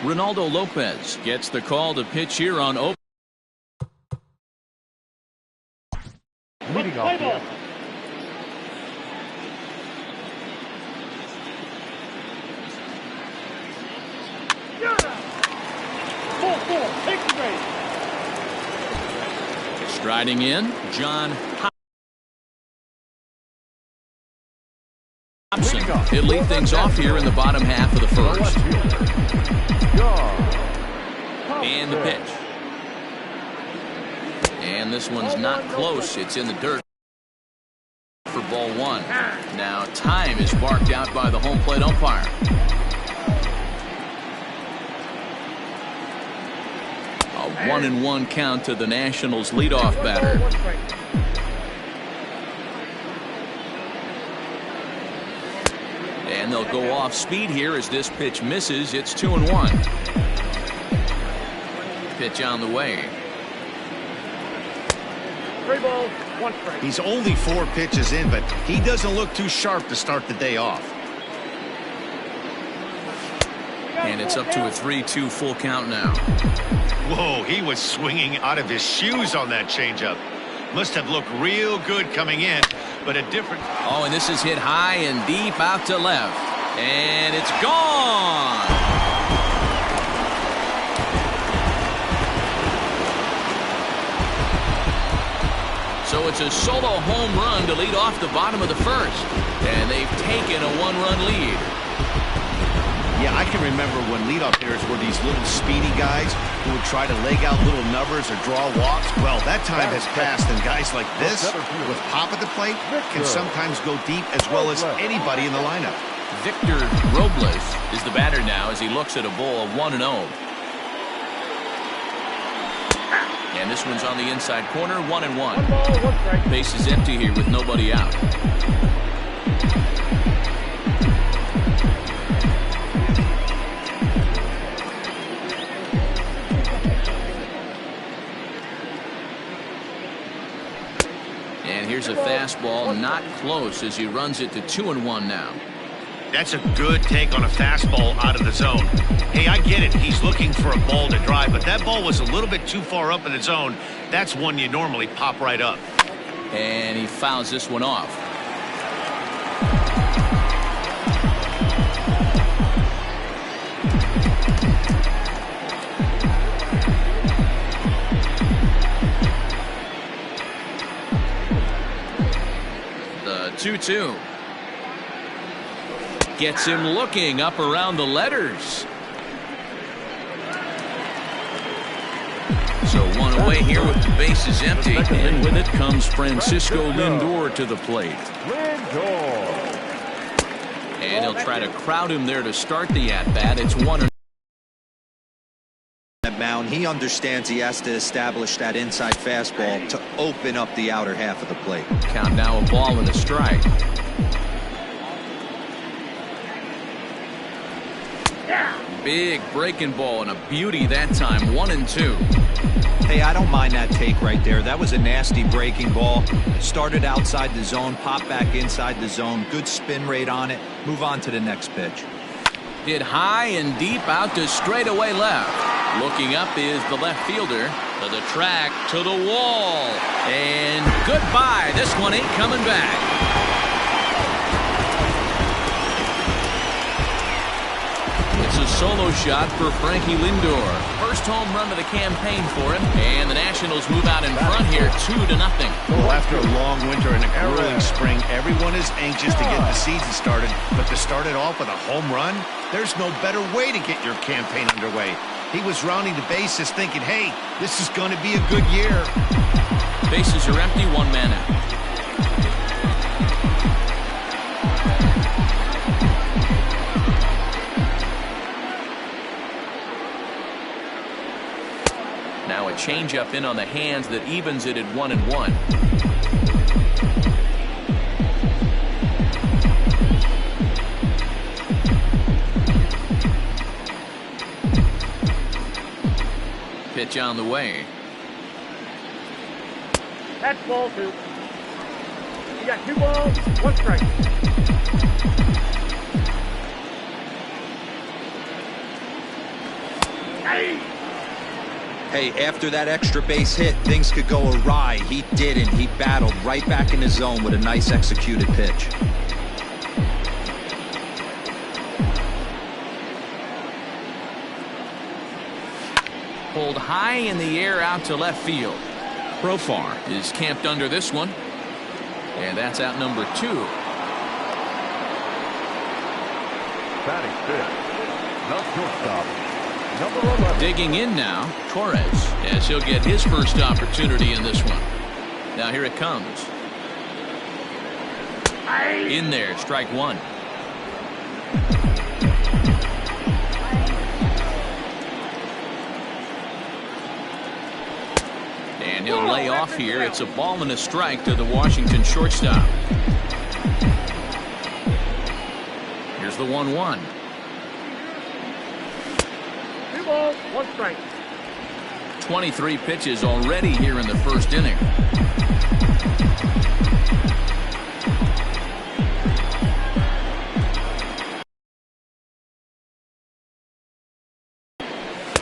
Ronaldo Lopez gets the call to pitch here on open. Leading off here. Take the base. Striding in, John Hobson. He'll lead things off here in the bottom half of the first. And the pitch. And this one's not close. It's in the dirt for ball one. Now time is marked out by the home plate umpire. A 1-1 count to the Nationals leadoff batter. And they'll go off speed here as this pitch misses. It's 2-1. Pitch on the way. 3 balls, 1 strike. He's only 4 pitches in, but he doesn't look too sharp to start the day off. And it's up to a 3-2 full count now. Whoa, he was swinging out of his shoes on that changeup. Must have looked real good coming in, but a different... Oh, and this is hit high and deep out to left. And it's gone! So it's a solo home run to lead off the bottom of the first. And they've taken a 1-run lead. Yeah, I can remember when leadoff hitters were these little speedy guys who would try to leg out little numbers or draw walks. Well, that time has passed, and guys like this, with pop at the plate, can sometimes go deep as well as anybody in the lineup. Victor Robles is the batter now as he looks at a ball of 1-0. And this one's on the inside corner, 1-1. Base is empty here with nobody out. And here's a fastball, not close as he runs it to 2-1 now. That's a good take on a fastball out of the zone. Hey, I get it. He's looking for a ball to drive, but that ball was a little bit too far up in the zone. That's one you normally pop right up. And he fouls this one off. The 2-2. Gets him looking up around the letters. So one away here with the bases empty. And with it comes Francisco Lindor to the plate. And he'll try to crowd him there to start the at-bat. It's 1-0. That mound, he understands he has to establish that inside fastball to open up the outer half of the plate. Count now a ball and a strike. Big breaking ball and a beauty that time. 1-2. Hey, I don't mind that take right there. That was a nasty breaking ball. Started outside the zone, popped back inside the zone. Good spin rate on it. Move on to the next pitch. Hit high and deep out to straightaway left. Looking up is the left fielder. To the track, to the wall. And goodbye. This one ain't coming back. It's a solo shot for Frankie Lindor. First home run of the campaign for him. And the Nationals move out in front here 2-0. Well, after a long winter and a grueling spring, everyone is anxious to get the season started. But to start it off with a home run, there's no better way to get your campaign underway. He was rounding the bases thinking, hey, this is going to be a good year. Bases are empty, 1 man out. Now a changeup in on the hands that evens it at 1-1. Pitch on the way. That's ball 2. You got 2 balls, 1 strike. Hey, after that extra base hit, things could go awry. He didn't. He battled right back in his zone with a nice executed pitch. Pulled high in the air out to left field. Profar is camped under this one. And that's out number 2. Batting fifth, the shortstop, number 11. Digging in now, Torres, as he'll get his first opportunity in this one. Now here it comes. In there, strike 1. And he'll lay off here. It's a ball and a strike to the Washington shortstop. Here's the 1-1. 2 balls, 1 strike. 23 pitches already here in the first inning.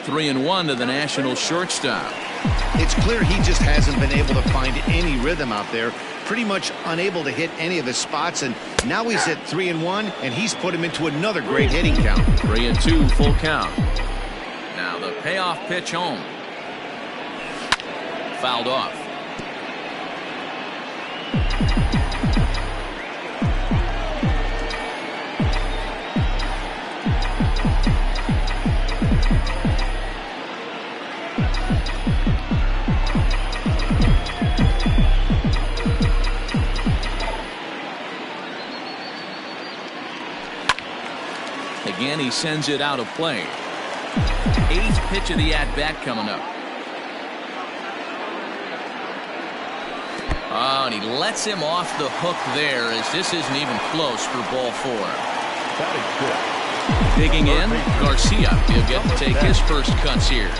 Three and 1 to the National shortstop. It's clear he just hasn't been able to find any rhythm out there. Pretty much unable to hit any of his spots, and now he's at 3-1, and he's put him into another great hitting count. 3-2, full count. Now the payoff pitch home. Fouled off. Again, he sends it out of play. 8th pitch of the at-bat coming up. Oh, and he lets him off the hook there, as this isn't even close for ball 4. Digging in, Garcia. He'll get to take his first cuts here.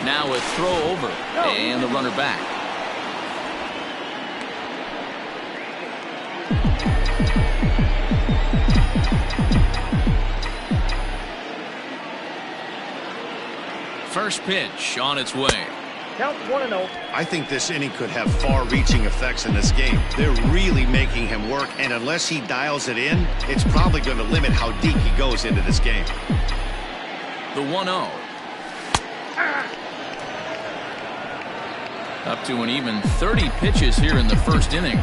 Now a throw over, and the runner back. First pitch on its way. Count 1-0. I think this inning could have far-reaching effects in this game. They're really making him work, and unless he dials it in, it's probably going to limit how deep he goes into this game. The 1-0. Up to an even 30 pitches here in the first inning.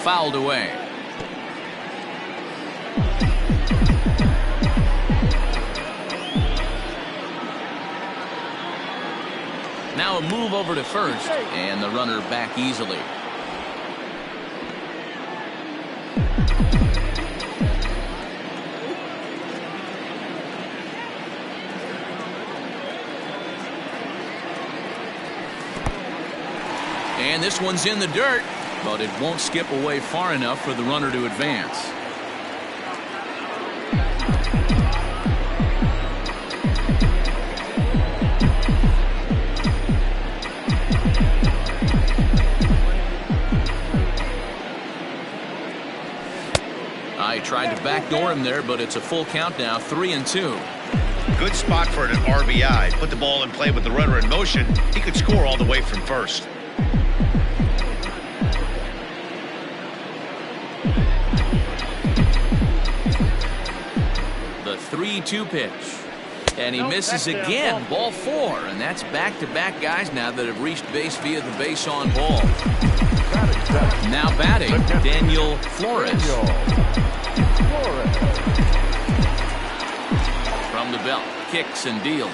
Fouled away. Now a move over to first, and the runner back easily. And this one's in the dirt, but it won't skip away far enough for the runner to advance. Tried to backdoor him there, but it's a full count now, 3-2. Good spot for an RBI. Put the ball in play with the runner in motion. He could score all the way from first. The 3-2 pitch. And he misses again, ball 4. And that's back-to-back guys now that have reached base via the base on ball. Now batting, Daniel Flores. From the belt, kicks and deals.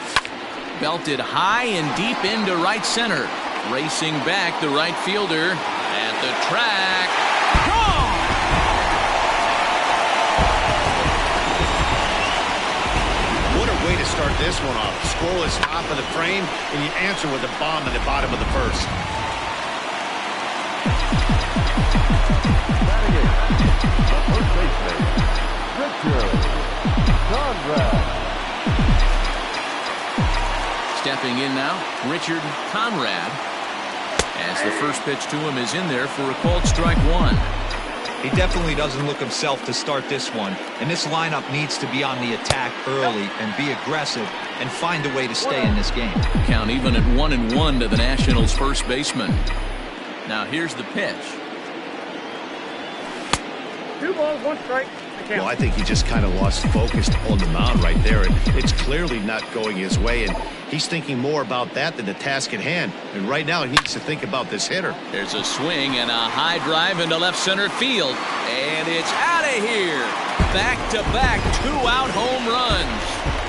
Belted high and deep into right center. Racing back, the right fielder at the track. Gone! What a way to start this one off. Scoreless top of the frame, and you answer with a bomb in the bottom of the first. Stepping in now, Richard Conrad, as the first pitch to him is in there for a called strike 1. He definitely doesn't look himself to start this one, and this lineup needs to be on the attack early and be aggressive and find a way to stay in this game. Count even at 1-1 to the Nationals' first baseman. Now here's the pitch. 2 balls, 1 strike. Well, I think he just kind of lost focus on the mound right there, and it's clearly not going his way, and he's thinking more about that than the task at hand. And right now he needs to think about this hitter. There's a swing and a high drive into left center field, and it's out of here. Back-to-back 2-out home runs.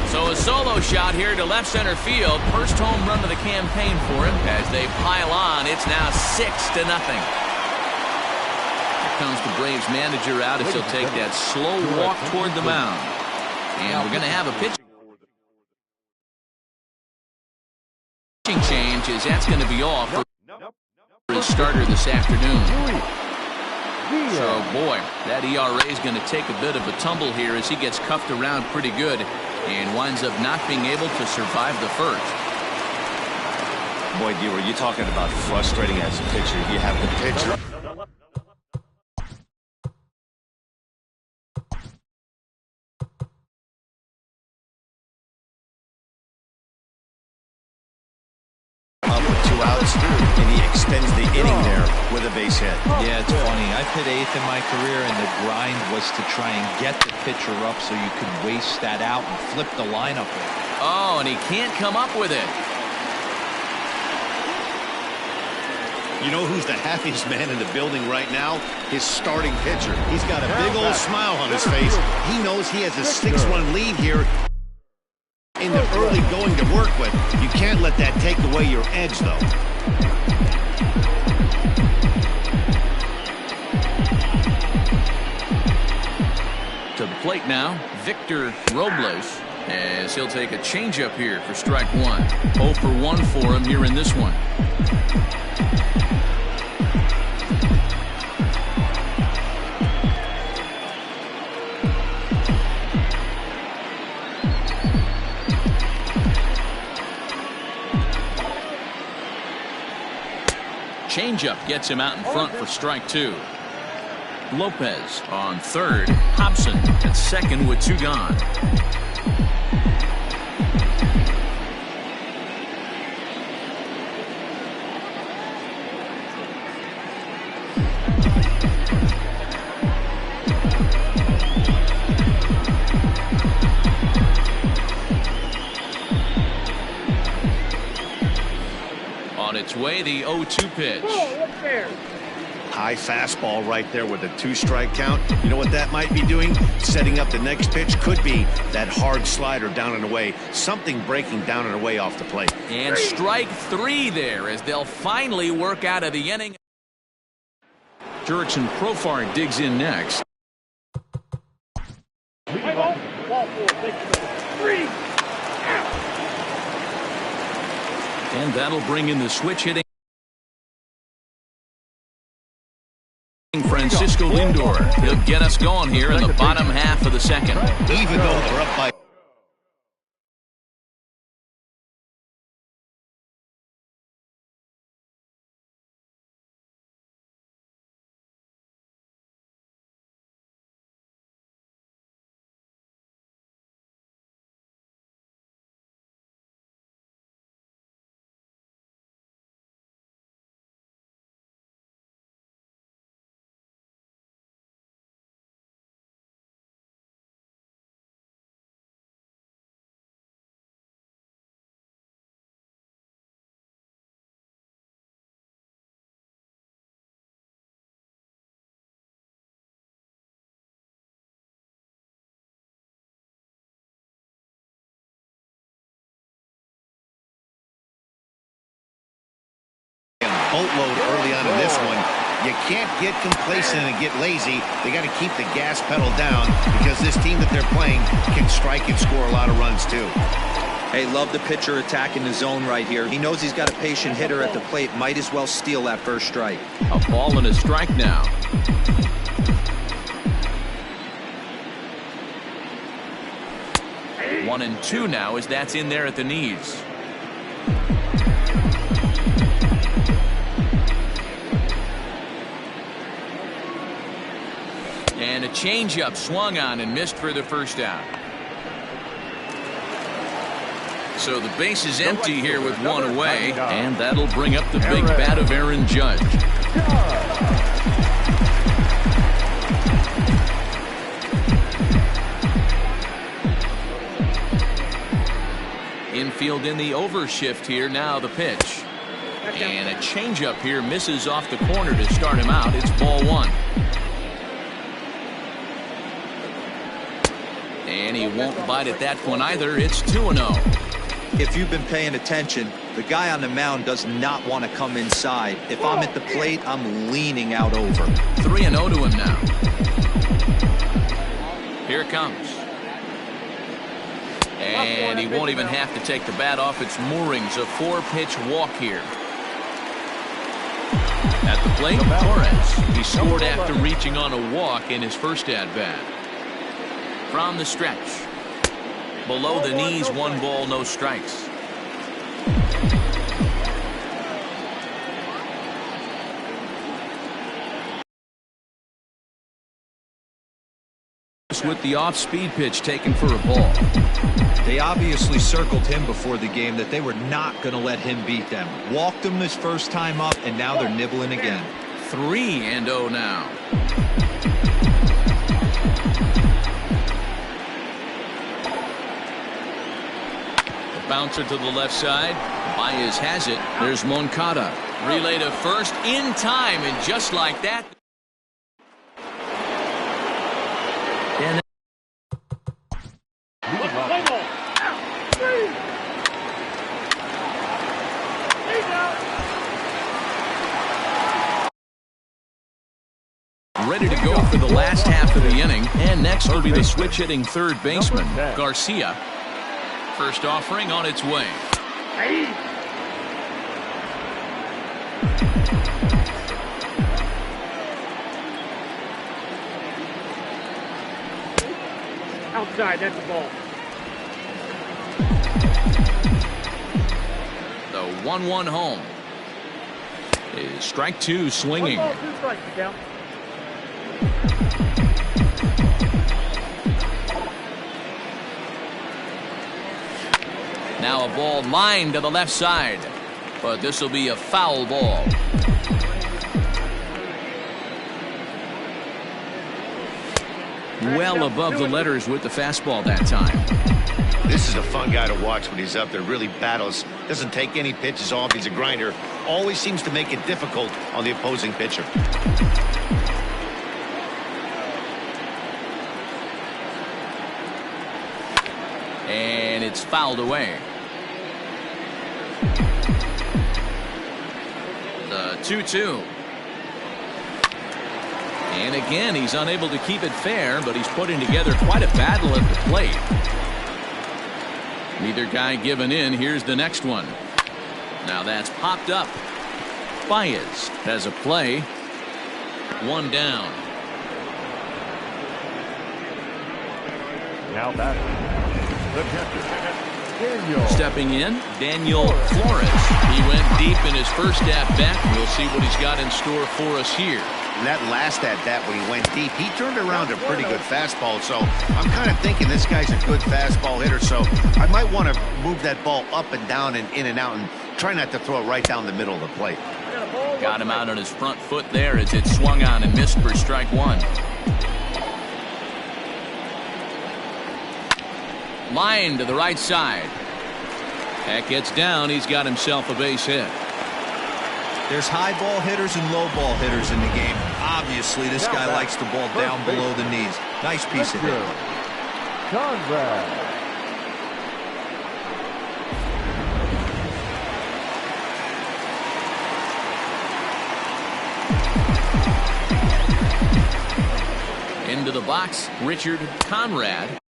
So a solo shot here to left center field. First home run of the campaign for him. As they pile on, it's now 6-0. Here comes the Braves manager out as he'll take that slow walk toward the mound. And we're going to have a pitching change, as that's going to be off for his starter this afternoon. So, boy, that ERA is going to take a bit of a tumble here as he gets cuffed around pretty good and winds up not being able to survive the first. Boy, D, were you talking about frustrating as a pitcher? You have the pitcher up with 2 outs, and he extends the inning there with a base hit. Yeah, it's funny. I've hit 8th in my career, and the grind was to try and get the pitcher up so you could waste that out and flip the lineup in. Oh, and he can't come up with it. You know who's the happiest man in the building right now? His starting pitcher. He's got a big old smile on his face. He knows he has a 6-run lead here in the early going to work with. You can't let that take away your edge, though. To the plate now, Victor Robles, as he'll take a changeup here for strike 1. 0 for 1 for him here in this one. Changeup gets him out in front for strike 2. Lopez on third. Hobson at second with 2 gone. On its way, the 0-2 pitch. High fastball right there with a 2-strike count. You know what that might be doing? Setting up the next pitch. Could be that hard slider down and away. Something breaking down and away off the plate. And strike 3 there as they'll finally work out of the inning. Jurickson Profar digs in next. Ball 4, 3. And that'll bring in the switch hitting Francisco Lindor. He'll get us going here in the bottom half of the second. Even though they're up by boatload early on in this one. You can't get complacent and get lazy. They got to keep the gas pedal down because this team that they're playing can strike and score a lot of runs too. Hey, love the pitcher attacking the zone right here. He knows he's got a patient hitter at the plate. Might as well steal that first strike. A ball and a strike now. One and 2 now as that's in there at the knees. changeup swung on and missed for the first down. So the base is empty here with one away, and that'll bring up the big bat of Aaron Judge. Infield in the overshift here. Now the pitch. And a changeup here misses off the corner to start him out. It's ball one. And he won't bite at that one either. It's 2-0. If you've been paying attention, the guy on the mound does not want to come inside. If I'm at the plate, I'm leaning out over. 3-0 to him now. Here it comes. And he won't even have to take the bat off its moorings. A 4-pitch walk here. At the plate, Torres. He scored after reaching on a walk in his first at-bat. From the stretch. Below the knees, 1 ball, no strikes. With the off-speed pitch taken for a ball. They obviously circled him before the game that they were not going to let him beat them. Walked him his first time up, and now they're nibbling again. 3-0 now. The bouncer to the left side. Baez has it. There's Moncada. Relay to first in time, and just like that. And ready to go for the last half of the inning. And next will be the switch-hitting third baseman, Garcia. First offering on its way. Outside, that's the ball. The 1-1 home. Is strike 2 swinging. 1 ball, 2 strikes, Miguel. Now a ball lined to the left side, but this will be a foul ball. Well above the letters with the fastball that time. This is a fun guy to watch when he's up there. Really battles. Doesn't take any pitches off. He's a grinder. Always seems to make it difficult on the opposing pitcher. And it's fouled away. The 2-2. And again, he's unable to keep it fair, but he's putting together quite a battle at the plate. Neither guy giving in. Here's the next one. Now that's popped up. Baez has a play. 1 down. Now batting. The catcher, Daniel. Stepping in, Daniel Flores. He went deep in his first at-bat. We'll see what he's got in store for us here. And that last at-bat when he went deep, he turned around a pretty good fastball. So I'm kind of thinking this guy's a good fastball hitter. So I might want to move that ball up and down and in and out and try not to throw it right down the middle of the plate. Got him out on his front foot there as it swung on and missed for strike 1. Line to the right side. That gets down. He's got himself a base hit. There's high ball hitters and low ball hitters in the game. Obviously, this guy likes the ball down below the knees. Nice piece of hitting. Conrad. Into the box, Richard Conrad.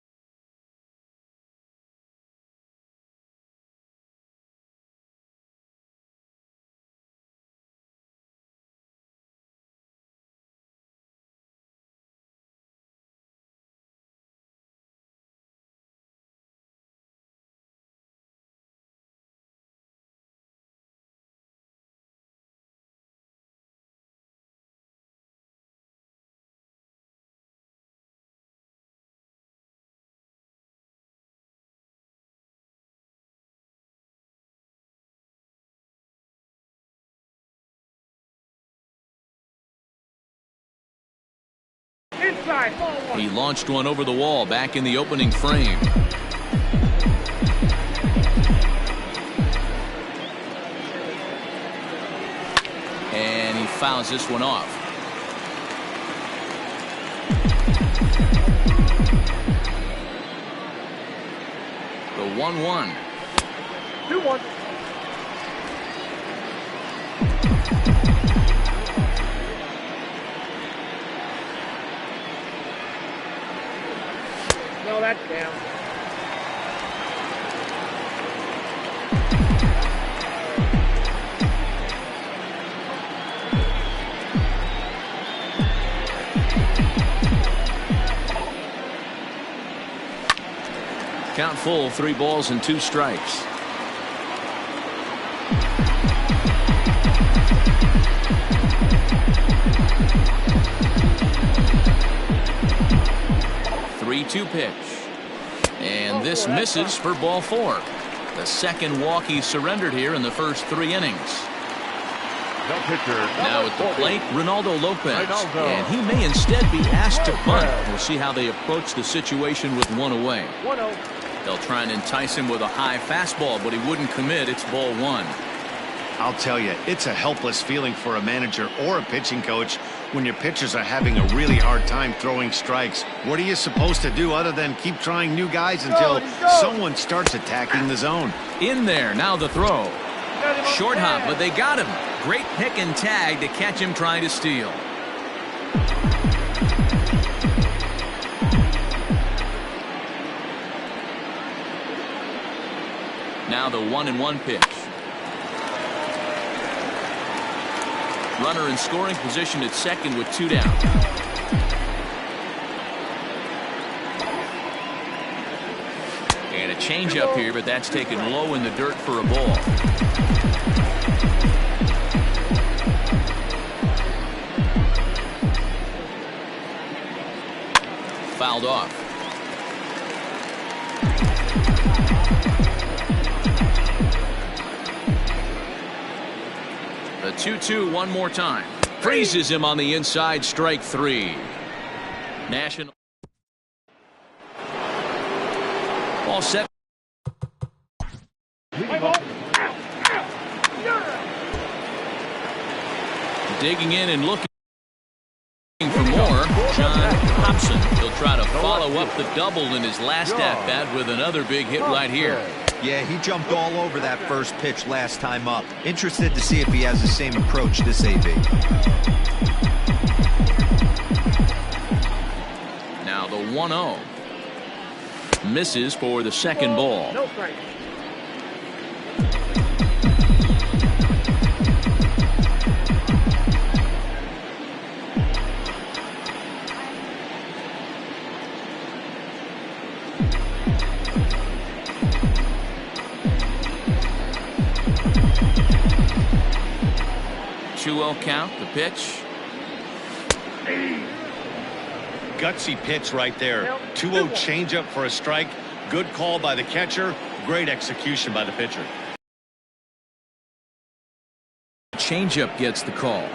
Outside, ball one. He launched one over the wall back in the opening frame. And he fouls this one off. The 1-1. 2-1. No, that's down. Count full, 3 balls and 2 strikes. Two pitch, and this misses for ball 4. The second walk he surrendered here in the first 3 innings. Now at the plate, Ronaldo Lopez, and he may instead be asked to bunt. We'll see how they approach the situation with 1 away. They'll try and entice him with a high fastball, but he wouldn't commit. It's ball 1. I'll tell you, it's a helpless feeling for a manager or a pitching coach when your pitchers are having a really hard time throwing strikes. What are you supposed to do other than keep trying new guys until someone starts attacking the zone? In there, now the throw. Short hop, but they got him. Great pick and tag to catch him trying to steal. Now the 1-1 pitch. Runner in scoring position at second with 2 down. And a changeup here, but that's taken low in the dirt for a ball. Fouled off. The 2-2 one more time. Freezes him on the inside, strike 3. National. Ball set. Digging in and looking for more. John Hobson. He'll try to follow up the double in his last at-bat with another big hit right here. Yeah, he jumped all over that first pitch last time up. Interested to see if he has the same approach this AB. Now the 1-0. Misses for the second ball. No strike. Count, the pitch. Gutsy pitch right there. 2-0 changeup for a strike. Good call by the catcher. Great execution by the pitcher. Changeup gets the call.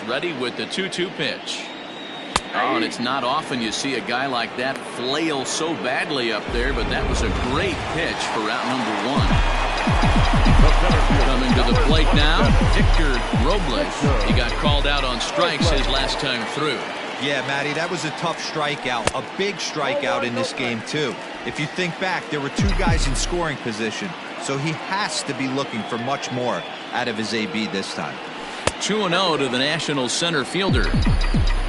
Ready with the 2-2 pitch. Oh, and it's not often you see a guy like that flail so badly up there, but that was a great pitch for out number 1. Coming to the plate now, Victor Robles. He got called out on strikes his last time through. Yeah, Matty, that was a tough strikeout, a big strikeout in this game, too. If you think back, there were 2 guys in scoring position, so he has to be looking for much more out of his AB this time. 2-0 to the National center fielder.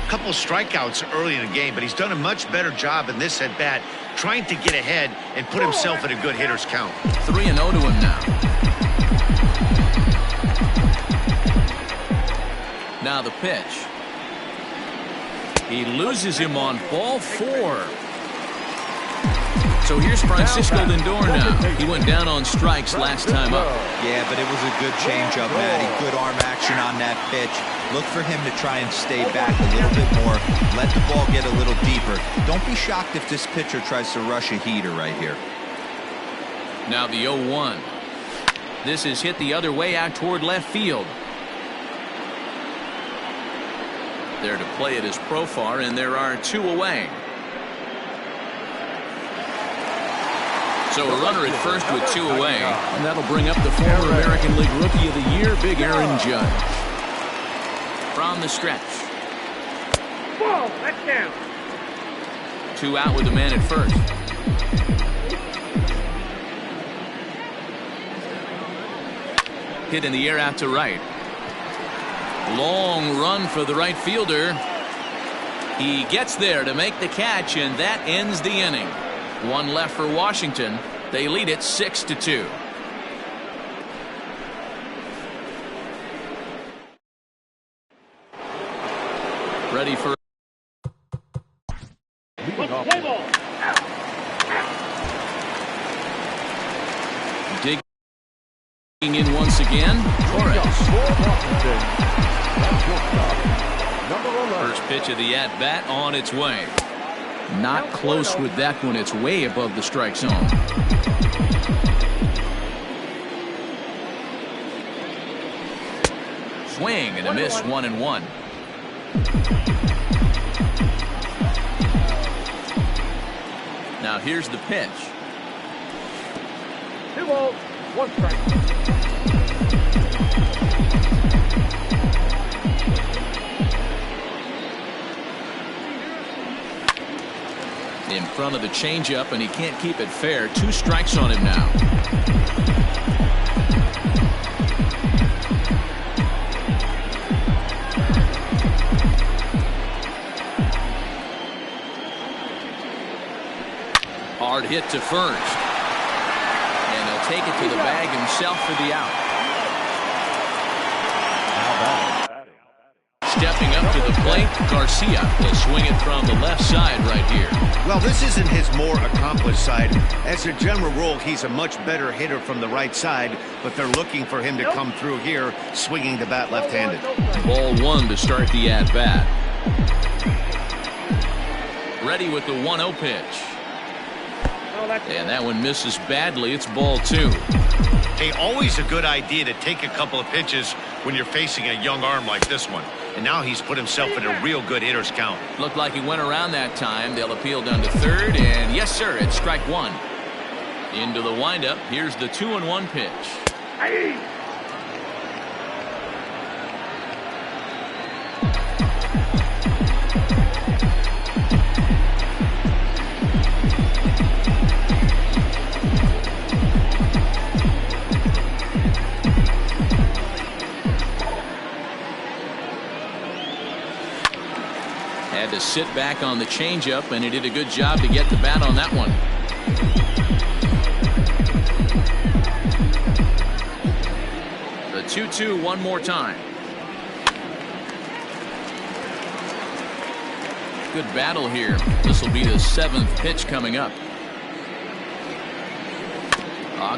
Couple strikeouts early in the game, but he's done a much better job in this at bat, trying to get ahead and put himself in a good hitter's count. 3-0 to him now. Now the pitch. He loses him on ball 4. So here's Francisco Lindor now. He went down on strikes last time up. Yeah, but it was a good changeup, Matty. Good arm action on that pitch. Look for him to try and stay back a little bit more. Let the ball get a little deeper. Don't be shocked if this pitcher tries to rush a heater right here. Now the 0-1. This is hit the other way out toward left field. There to play it is Profar, and there are 2 away. So a runner at first with 2 away, and that'll bring up the former American League Rookie of the Year, Big Aaron Judge. From the stretch. Ball, that's down. 2 out with the man at first. Hit in the air out to right. Long run for the right fielder. He gets there to make the catch, and that ends the inning. 1 left for Washington. They lead it 6-2. Ready for Play ball. digging in once again. Torres. First pitch of the at-bat on its way. Not close with that one. It's way above the strike zone. Swing and a miss, 1-1. Now here's the pitch. 2 balls, 1 strike. In front of the changeup, and he can't keep it fair. 2 strikes on him now. Hard hit to first. And he'll take it to the bag himself for the out. Stepping up to the plate, Garcia will swing it from the left side right here. Well, this isn't his more accomplished side. As a general rule, he's a much better hitter from the right side, but they're looking for him to come through here, swinging the bat left-handed. Ball 1 to start the at-bat. Ready with the 1-0 pitch. And that one misses badly. It's ball 2. Hey, always a good idea to take a couple of pitches when you're facing a young arm like this one. And now he's put himself in a real good hitter's count. Looked like he went around that time. They'll appeal down to third, and yes, sir, it's strike 1. Into the windup. Here's the 2-1 pitch. Had to sit back on the changeup, and he did a good job to get the bat on that one. The 2-2 one more time. Good battle here. This will be the 7th pitch coming up.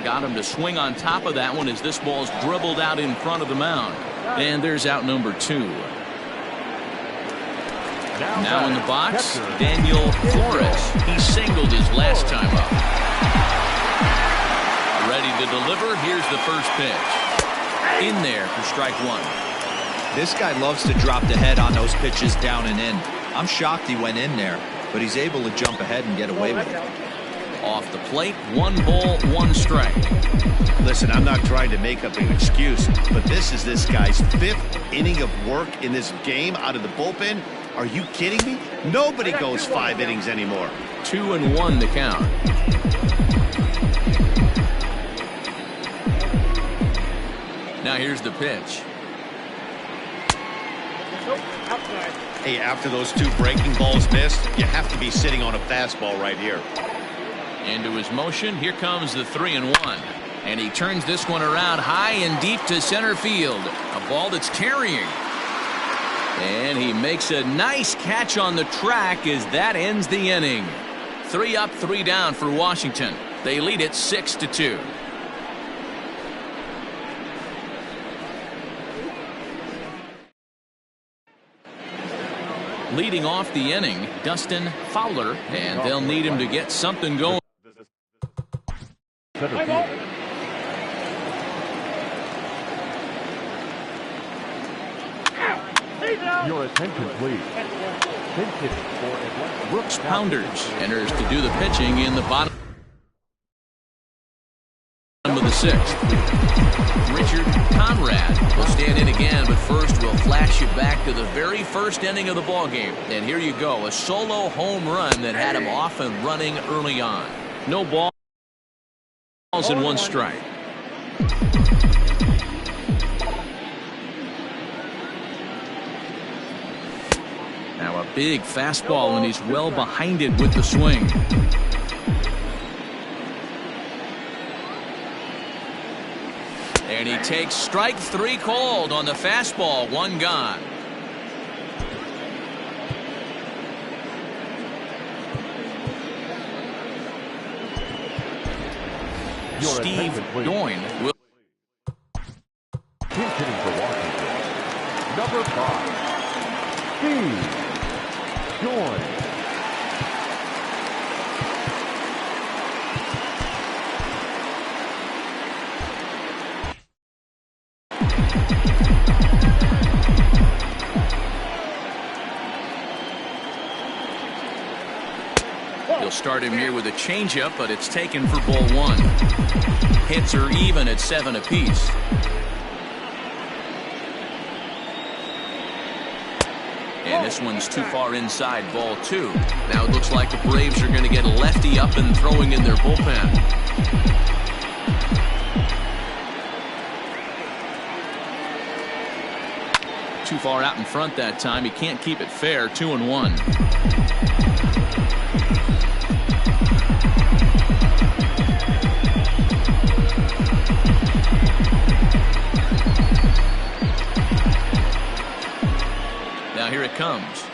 Got him to swing on top of that one as this ball's dribbled out in front of the mound. And there's out number 2. Now in the box, Daniel Flores. He singled his last time up. Ready to deliver. Here's the first pitch. In there for strike 1. This guy loves to drop the head on those pitches down and in. I'm shocked he went in there, but he's able to jump ahead and get away with it. Off the plate, 1 ball, 1 strike. Listen, I'm not trying to make up an excuse, but this is this guy's 5th inning of work in this game out of the bullpen. Are you kidding me? Nobody goes 5 innings anymore. 2-1 to count. Now here's the pitch. Outside. Hey, after those 2 breaking balls missed, you have to be sitting on a fastball right here. Into his motion. Here comes the 3-1. And he turns this one around high and deep to center field. A ball that's carrying. And he makes a nice catch on the track as that ends the inning. 3 up, 3 down for Washington. They lead it 6-2. Leading off the inning, Dustin Fowler, and they'll need him to get something going. Your attention, please. Brooks Pounders enters to do the pitching in the bottom of the 6th. Richard Conrad will stand in again, but first we'll flash you back to the very first inning of the ball game. And here you go, a solo home run that had him off and running early on. No balls and 1 strike. Now a big fastball, and he's well behind it with the swing. And he takes strike 3 called on the fastball. 1 gone. Steve Doyne will. He's hitting for Washington. Number 5, Steve Doyne. He'll start him here with a changeup, but it's taken for ball 1. Hits are even at 7 apiece. And this one's too far inside, ball 2. Now it looks like the Braves are going to get a lefty up and throwing in their bullpen. Too far out in front that time. He can't keep it fair. 2-1. Here it comes.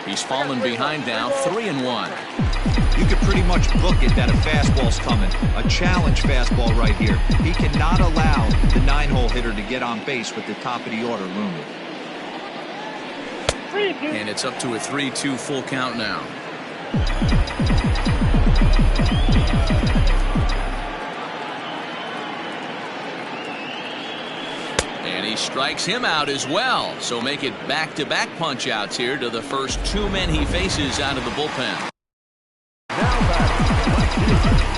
He's fallen behind now, 3-1. You could pretty much book it that a fastball's coming. A challenge fastball right here. He cannot allow the 9-hole hitter to get on base with the top of the order looming. And it's up to a 3-2 full count now. And he strikes him out as well. So make it back-to-back punch-outs here to the first 2 men he faces out of the bullpen.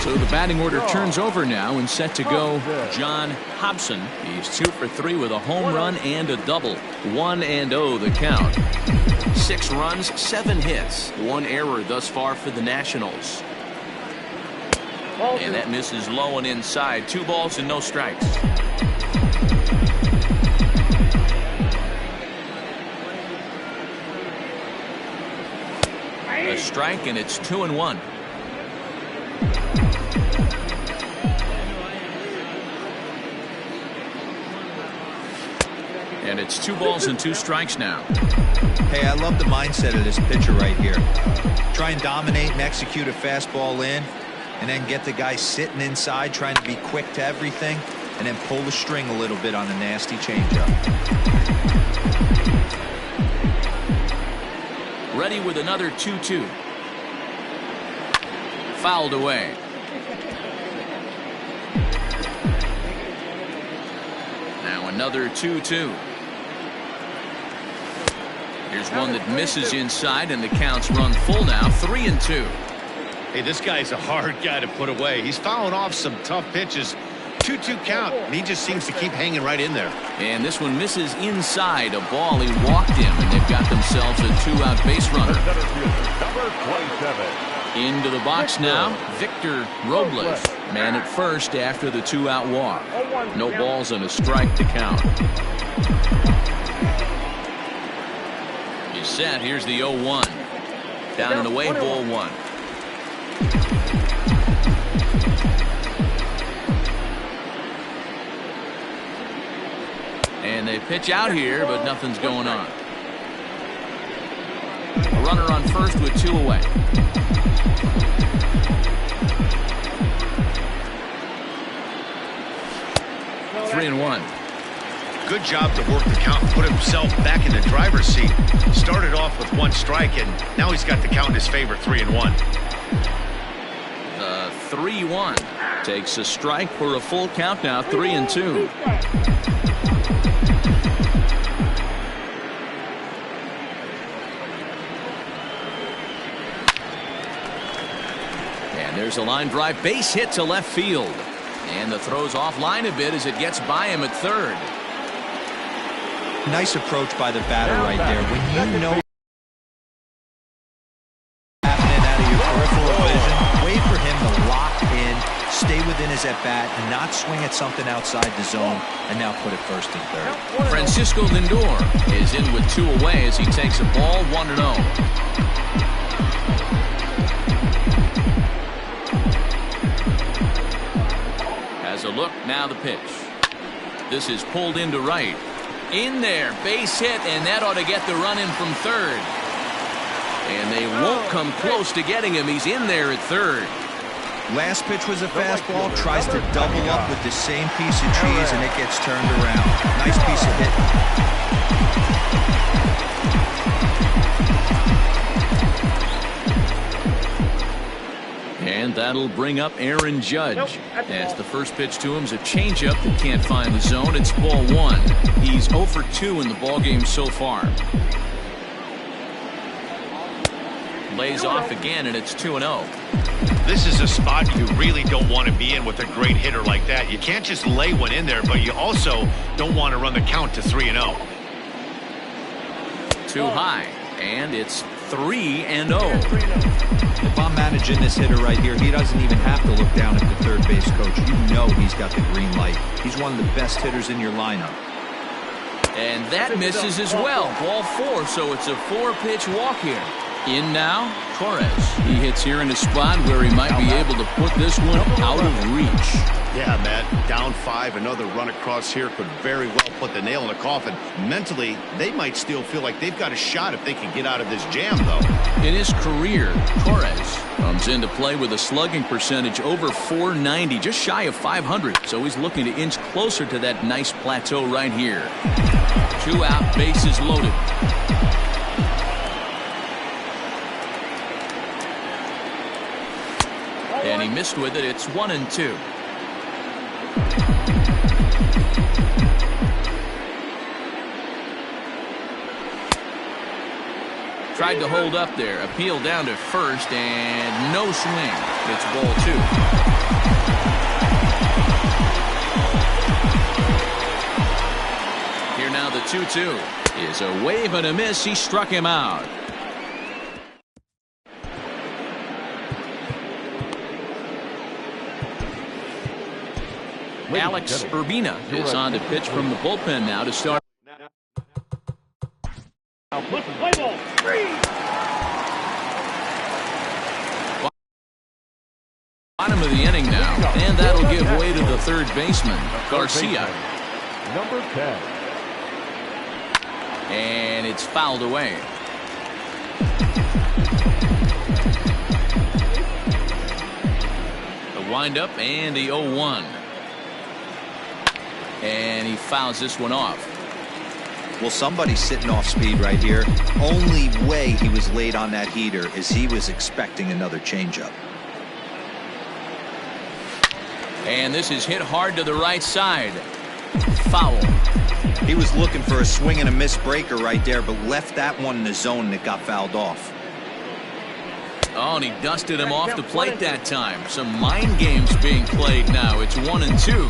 So the batting order turns over now and set to go John Hobson. He's 2 for 3 with a home run and a double. 1-0 the count. 6 runs, 7 hits, 1 error thus far for the Nationals. And that misses low and inside. 2 balls and no strikes. A strike, and it's 2-1. And it's 2 balls and 2 strikes now. Hey, I love the mindset of this pitcher right here. Try and dominate and execute a fastball in, and then get the guy sitting inside trying to be quick to everything, and then pull the string a little bit on a nasty changeup. Ready with another 2-2. Fouled away. Now another 2-2. Here's one that misses inside, and the count's run full now. 3-2. Hey, this guy's a hard guy to put away. He's fouling off some tough pitches. 2-2 count, and he just seems to keep hanging right in there. And this one misses inside. A ball, he walked him, and they've got themselves a 2-out base runner. Number 27. Into the box now, Victor Robles. Man at first after the 2-out walk. No balls and a strike to count. He's set. Here's the 0-1. Down and away, ball 1. And they pitch out here, but nothing's going on. A runner on first with 2 away. Three and one. Good job to work the count and put himself back in the driver's seat. Started off with 1 strike, and now he's got the count in his favor, 3 and 1. The 3-1 takes a strike for a full count now, 3 and 2. And there's a line drive, base hit to left field. And the throw's offline a bit as it gets by him at third. Nice approach by the batter right there. When you know happening out of your peripheral vision, wait for him to lock in, stay within his at-bat, and not swing at something outside the zone, and now put it first and third. Francisco Lindor is in with 2 away as he takes a ball 1-0. Has a look, now the pitch. This is pulled into right. In there, base hit, and that ought to get the run in from third. And they won't come close to getting him. He's in there at third. Last pitch was a fastball, tries to double up with the same piece of cheese, and it gets turned around. Nice piece of hitting. And that'll bring up Aaron Judge. As the first pitch to him is a changeup that can't find the zone. It's ball 1. He's 0 for 2 in the ballgame so far. Lays off again, and it's 2-0. This is a spot you really don't want to be in with a great hitter like that. You can't just lay one in there, but you also don't want to run the count to 3-0. Too high, and it's 3-0. If I'm managing this hitter right here, he doesn't even have to look down at the third base coach. You know he's got the green light. He's one of the best hitters in your lineup. And that misses as well. Ball 4, so it's a 4-pitch walk here. In now, Torres. He hits here in a spot where he might be able to put this one out of reach. Yeah, Matt, down 5, another run across here could very well put the nail in the coffin. Mentally, they might still feel like they've got a shot if they can get out of this jam, though. In his career, Torres comes into play with a slugging percentage over 490, just shy of 500. So he's looking to inch closer to that nice plateau right here. 2 out, bases loaded. And he missed with it. It's 1-2. Tried to hold up there. Appeal down to first, and no swing. It's ball 2. Here now the 2-2 is a wave and a miss. He struck him out. Alex Urbina is on to pitch from the bullpen now to start. Play ball. 3. Bottom of the inning now, and that'll give way to the third baseman, Garcia. Number 10. And it's fouled away. The windup and the 0-1. And he fouls this one off. Well, somebody's sitting off speed right here. Only way he was late on that heater is he was expecting another changeup. And this is hit hard to the right side. Foul. He was looking for a swing and a miss breaker right there, but left that one in the zone and it got fouled off. Oh, and he dusted him off the plate that time. Some mind games being played now. It's 1-2.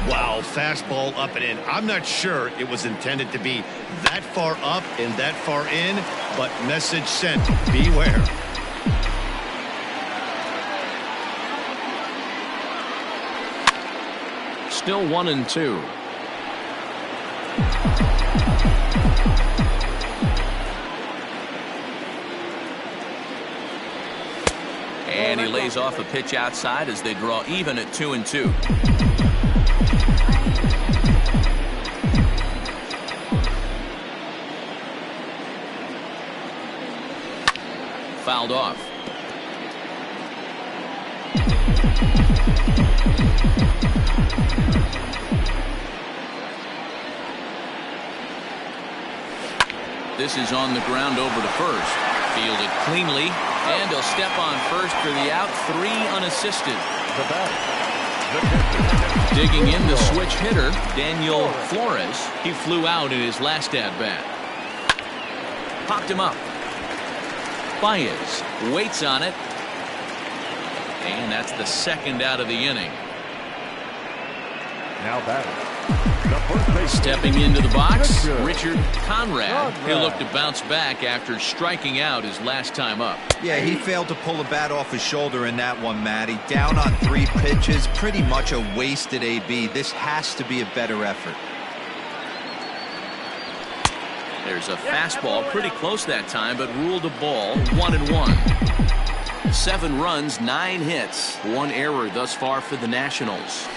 Wow, fastball up and in. I'm not sure it was intended to be that far up and that far in, but message sent. Beware. Still 1-2. And he lays off a pitch outside as they draw even at 2-2. fouled off. This is on the ground over to first. Fielded cleanly, and he'll step on first for the out. 3 unassisted. Digging in the switch hitter, Daniel Flores. He flew out in his last at-bat. Popped him up. Baez waits on it. And that's the second out of the inning. Now batting. Stepping into the box, Richard Conrad. He'll look to bounce back after striking out his last time up. Yeah, he failed to pull the bat off his shoulder in that one, Matty. Down on 3 pitches, pretty much a wasted AB. This has to be a better effort. There's a fastball pretty close that time, but ruled a ball. 1-1. 7 runs, 9 hits, 1 error thus far for the Nationals.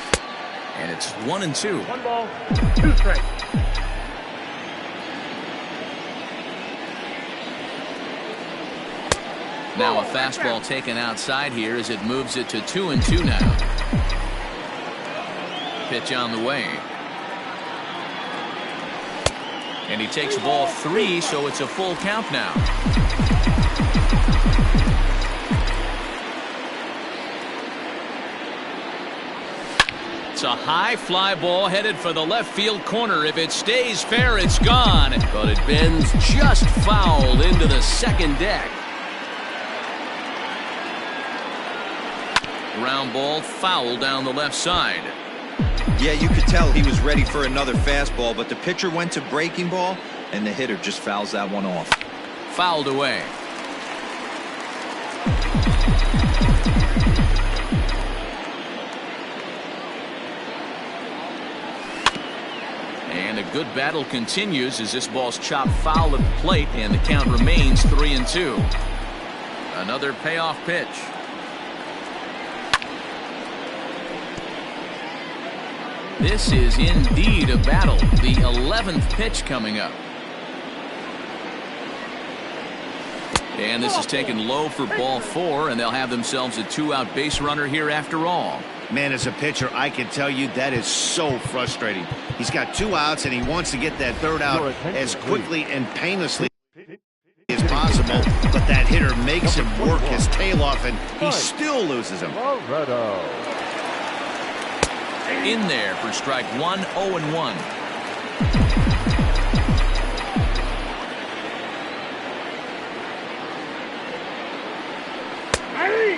And it's 1-2. 1 ball, 2 strikes. Now a fastball taken outside here as it moves it to 2-2 now. Pitch on the way. And he takes ball 3, so it's a full count now. It's a high fly ball headed for the left field corner. If it stays fair, it's gone. But it bends just foul into the second deck. Ground ball foul down the left side. Yeah, you could tell he was ready for another fastball, but the pitcher went to breaking ball, and the hitter just fouls that one off. Fouled away. And a good battle continues as this ball's chopped foul at the plate, and the count remains 3-2. Another payoff pitch. This is indeed a battle. The 11th pitch coming up. And this is taken low for ball 4, and they'll have themselves a 2-out base runner here after all. Man, as a pitcher, I can tell you that is so frustrating. He's got 2 outs, and he wants to get that 3rd out as quickly and painlessly as possible, but that hitter makes him work his tail off, and he still loses him. In there for strike 1, 0-1.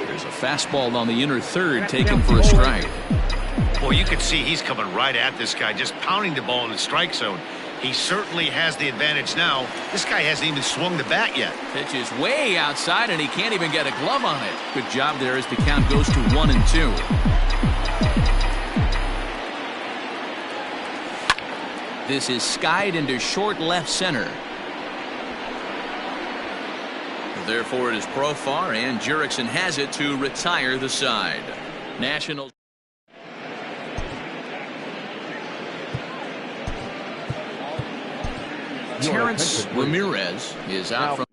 There's a fastball on the inner third taken for a strike. Boy, you can see he's coming right at this guy, just pounding the ball in the strike zone. He certainly has the advantage now. This guy hasn't even swung the bat yet. Pitch is way outside, and he can't even get a glove on it. Good job there as the count goes to 1-2. This is skied into short left center. Therefore, it is Profar, and Jurickson has it to retire the side. Nationals. Terrence Ramirez is out from.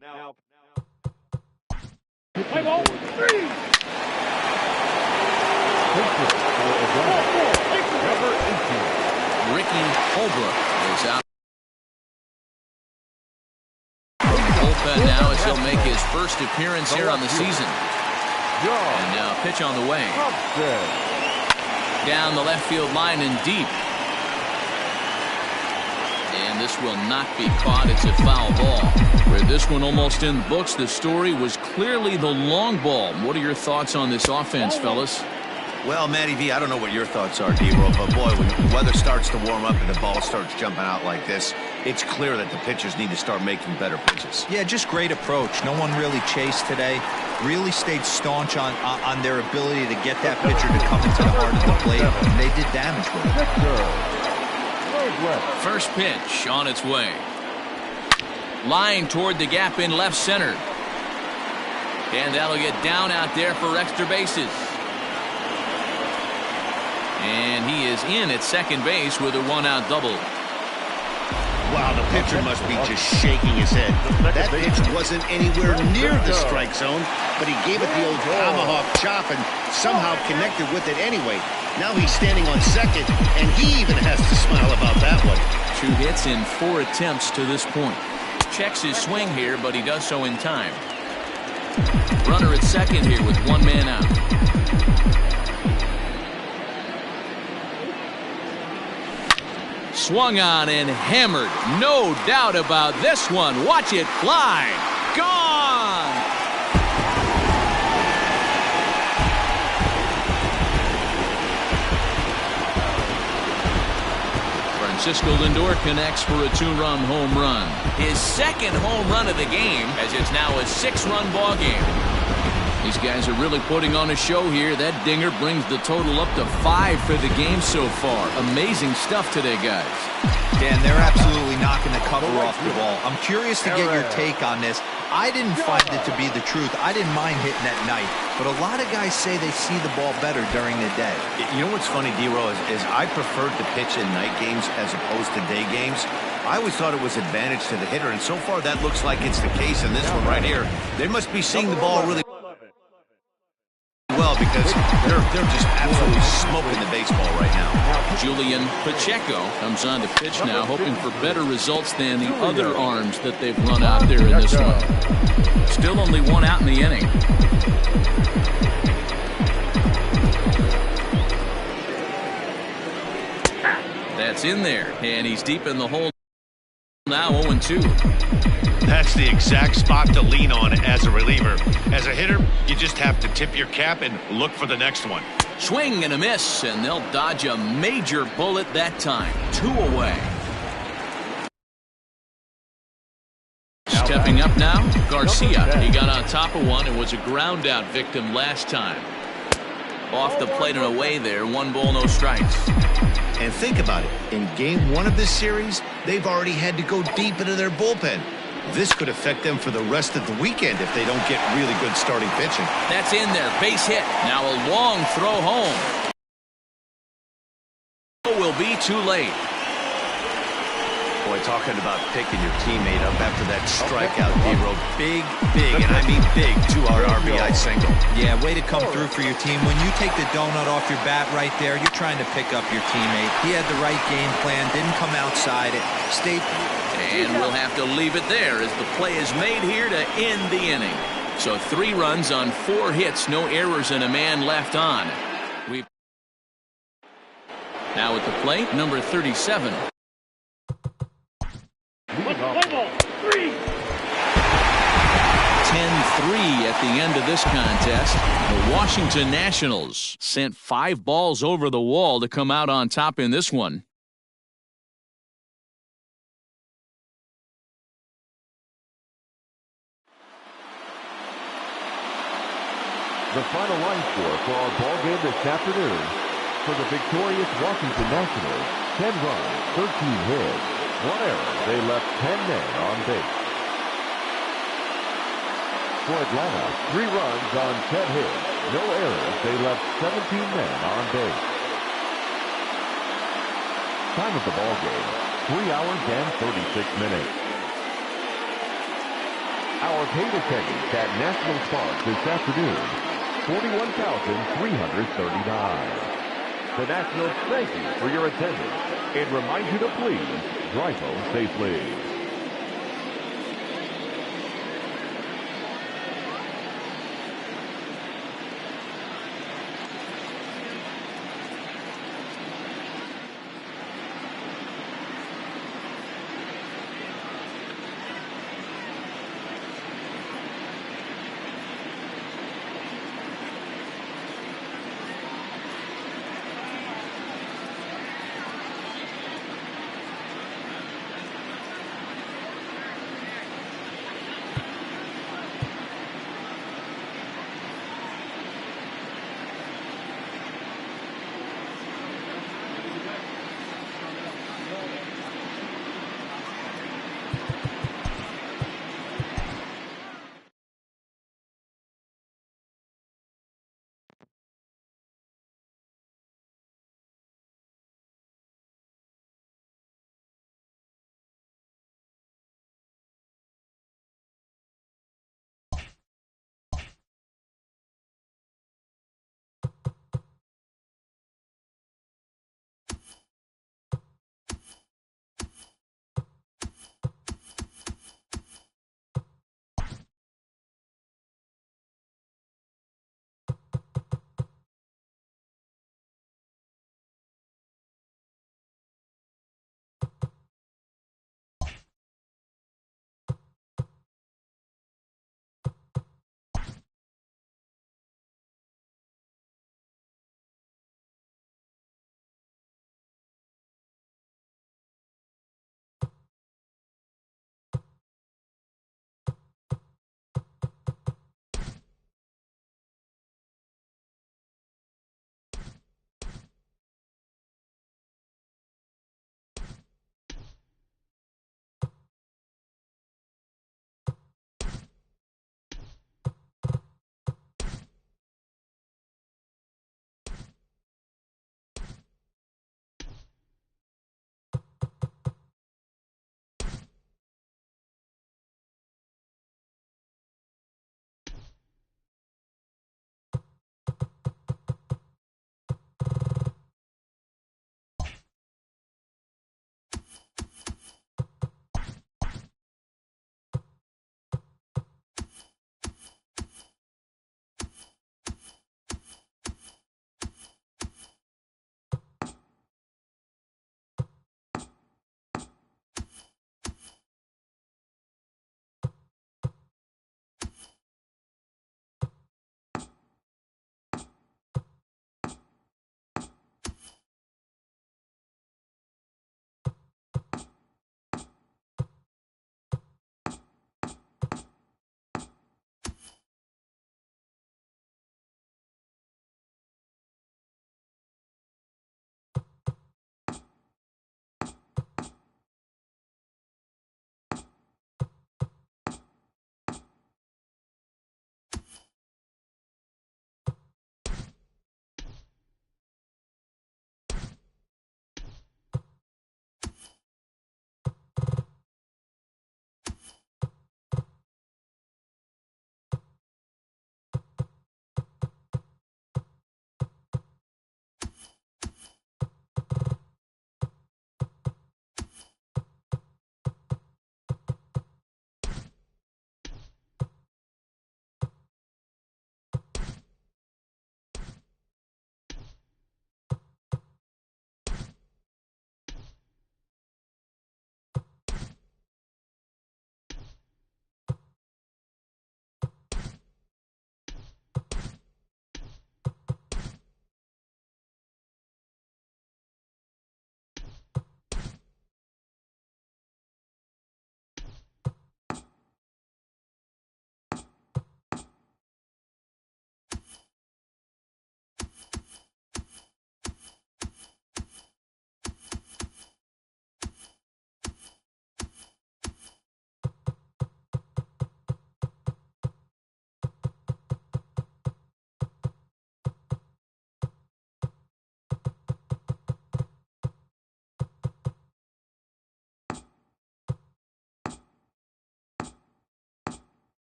Play ball 3. Ricky Holbrook is out. Bullpen now as he'll make his first appearance here on the season. And now pitch on the way. Down the left field line and deep. And this will not be caught. It's a foul ball. Where this one almost in the books, the story was clearly the long ball. What are your thoughts on this offense, fellas? Well, Matty V, I don't know what your thoughts are, D-Roll, but boy, when the weather starts to warm up and the ball starts jumping out like this, it's clear that the pitchers need to start making better pitches. Yeah, just great approach. No one really chased today. Really stayed staunch on their ability to get that pitcher to come into the heart of the plate, and they did damage with it. First pitch on its way. Line toward the gap in left center. And that'll get down out there for extra bases. And he is in at second base with a 1-out double. Wow, the pitcher must be just shaking his head. That pitch wasn't anywhere near the strike zone, but he gave it the old tomahawk chop and somehow connected with it anyway. Now he's standing on second, and he even has to smile about that one. 2 hits in 4 attempts to this point. Checks his swing here, but he does so in time. Runner at second here with 1 man out. Swung on and hammered. No doubt about this one. Watch it fly. Gone! Francisco Lindor connects for a 2-run home run. His second home run of the game, as it's now a 6-run ball game. These guys are really putting on a show here. That dinger brings the total up to 5 for the game so far. Amazing stuff today, guys. Dan, they're absolutely knocking the cover off the ball. I'm curious to get your take on this. I didn't find it to be the truth. I didn't mind hitting at night, but a lot of guys say they see the ball better during the day. You know what's funny, D-Row, is I preferred to pitch in night games as opposed to day games. I always thought it was advantage to the hitter, and so far that looks like it's the case in this one right here. They must be seeing the ball really well because they're just absolutely smoking the baseball right now. Julian Pacheco comes on to pitch now, hoping for better results than the other arms that they've run out there in this one. Still only 1 out in the inning. That's in there, and he's deep in the hole now. 0-2. That's the exact spot to lean on as a reliever. As a hitter, you just have to tip your cap and look for the next one. Swing and a miss, and they'll dodge a major bullet that time. 2 away. Stepping up now, Garcia. He got on top of one and was a ground out victim last time. Off the plate and away there. 1 ball, no strikes. And think about it. In game 1 of this series, they've already had to go deep into their bullpen. This could affect them for the rest of the weekend if they don't get really good starting pitching. That's in there. Base hit. Now a long throw home. Will be too late. Boy, talking about picking your teammate up after that strikeout, D-Row. Big, and I mean big 2-out RBI single. Yeah, way to come through for your team. When you take the donut off your bat right there, you're trying to pick up your teammate. He had the right game plan, didn't come outside it, stayed. And we'll have to leave it there as the play is made here to end the inning. So 3 runs on 4 hits, no errors, and a man left on. Now at the plate, number 37. 10-3 at the end of this contest. The Washington Nationals sent 5 balls over the wall to come out on top in this one. The final line score for our ball game this afternoon. For the victorious Washington Nationals, 10 runs, 13 hits, 1 error. They left 10 men on base. For Atlanta, 3 runs on 10 hits, no errors. They left 17 men on base. Time of the ball game, 3 hours and 36 minutes. Our paid attendance at National Park this afternoon, 41,339. The Nationals thank you for your attendance and remind you to please drive home safely.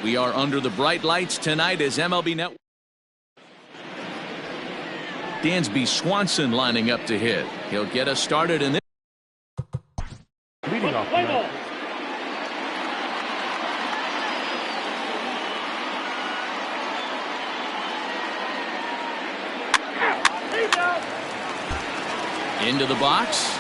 We are under the bright lights tonight as MLB Network. Dansby Swanson lining up to hit. He'll get us started in this. Leading off Play ball. He's out. Into the box.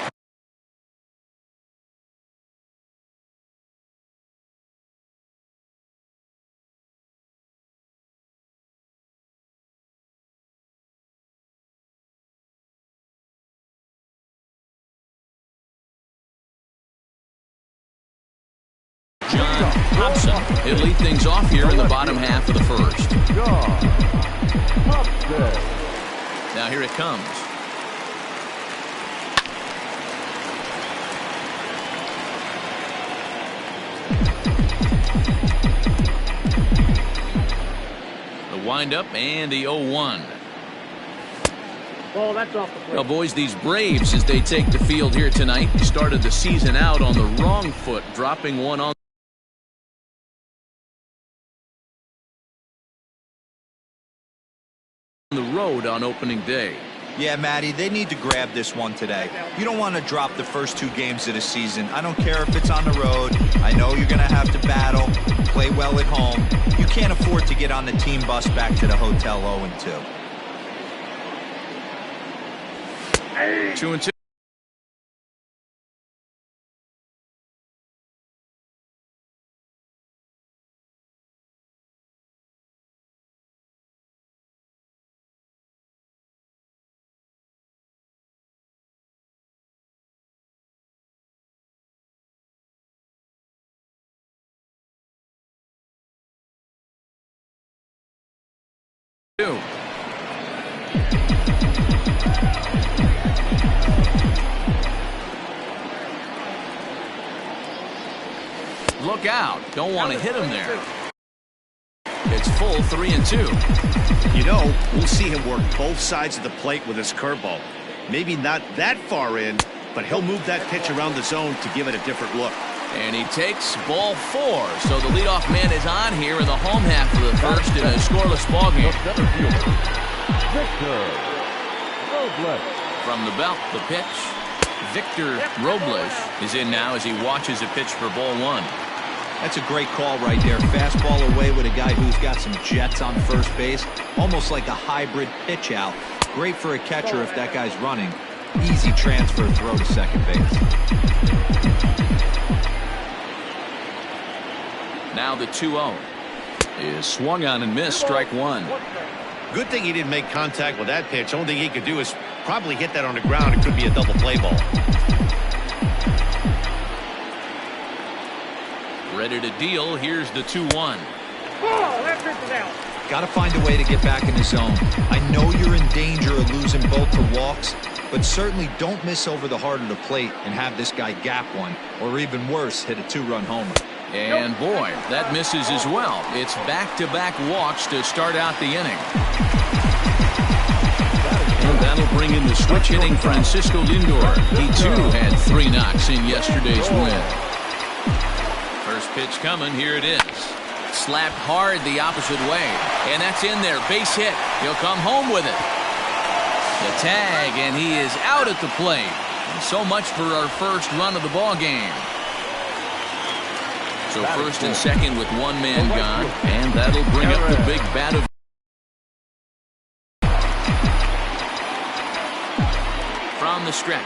John Hobson. He'll lead things off here in the bottom half of the first. John Hobson. Now here it comes. The windup and the 0-1. Ball, that's off the plate. Well, boys, these Braves, as they take the field here tonight, started the season out on the wrong foot, dropping one on the road on opening day. Yeah, Matty, they need to grab this one today. You don't want to drop the first 2 games of the season. I don't care if it's on the road. I know you're going to have to battle, play well at home. You can't afford to get on the team bus back to the hotel 0-2. 2-2. Look out. Don't want to hit him there. It's full 3-2. You know, we'll see him work both sides of the plate with his curveball. Maybe not that far in, but he'll move that pitch around the zone to give it a different look. And he takes ball 4. So the leadoff man is on here in the home half of the first in a scoreless ballgame. Center fielder, Victor Robles. From the belt, the pitch. Victor Robles is in now as he watches a pitch for ball 1. That's a great call right there. Fastball away with a guy who's got some jets on first base. Almost like a hybrid pitch out. Great for a catcher if that guy's running. Easy transfer throw to second base. Now the 2-0 is swung on and missed, strike 1. Good thing he didn't make contact with that pitch. Only thing he could do is probably hit that on the ground. It could be a double play ball. Ready to deal. Here's the 2-1. Ball, that pitch is out. Got to find a way to get back in the zone. I know you're in danger of losing both to walks, but certainly don't miss over the heart of the plate and have this guy gap one, or even worse, hit a 2-run homer. And boy, that misses as well. It's back-to-back walks to start out the inning. And that'll bring in the switch hitting Francisco Lindor. He too had 3 knocks in yesterday's win. First pitch coming. Here it is. Slapped hard the opposite way. And that's in there. Base hit. He'll come home with it. The tag, and he is out at the plate. And so much for our first run of the ball game. So first and second with 1 man gone, and that'll bring up the big bat of from the stretch.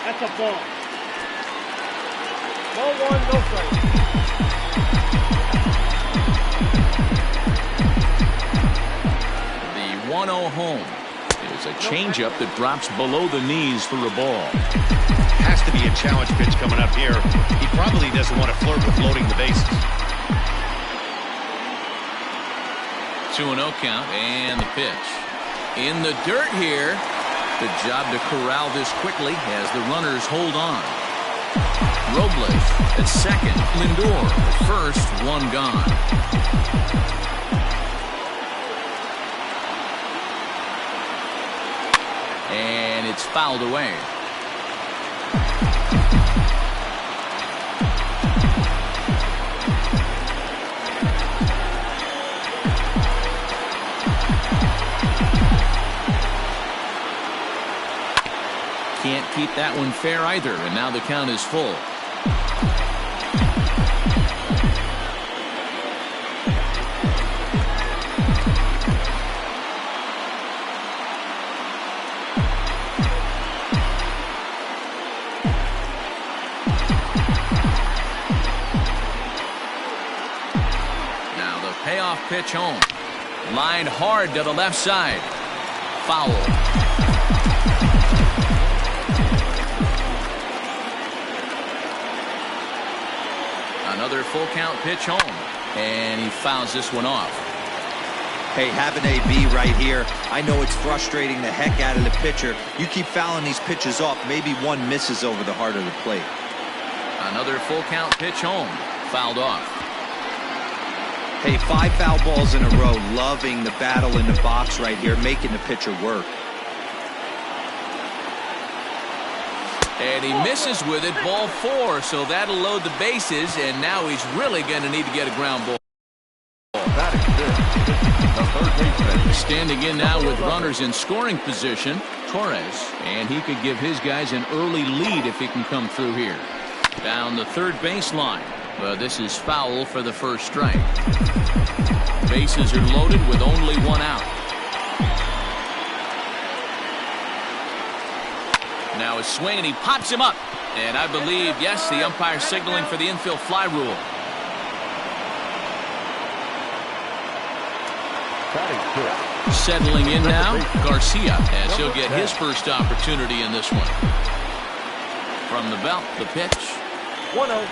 That's a ball. Ball 1, no strike. The 1-0 home is a changeup that drops below the knees for a ball. Has to be a challenge pitch coming up here. He probably doesn't want to flirt with loading the bases. 2-0 count, and the pitch. In the dirt here. Good job to corral this quickly as the runners hold on. Robles at second. Lindor at first. 1 gone. And it's fouled away. Can't keep that one fair either, and now the count is full. Now the payoff pitch home. Lined hard to the left side. Foul. Another full count pitch home, and he fouls this one off. Hey, have an AB right here. I know it's frustrating the heck out of the pitcher. You keep fouling these pitches off, maybe one misses over the heart of the plate. Another full count pitch home, fouled off. Hey, 5 foul balls in a row. Loving the battle in the box right here, making the pitcher work. And he misses with it, ball 4, so that'll load the bases, and now he's really going to need to get a ground ball. That is the third baseman. Standing in now with runners in scoring position, Torres, and he could give his guys an early lead if he can come through here. Down the third baseline, but this is foul for the first strike. Bases are loaded with only one out. Now a swing, and he pops him up. And I believe, yes, the umpire signaling for the infield fly rule. Settling in now, Garcia, as he'll get his first opportunity in this one. From the belt, the pitch. 1-0.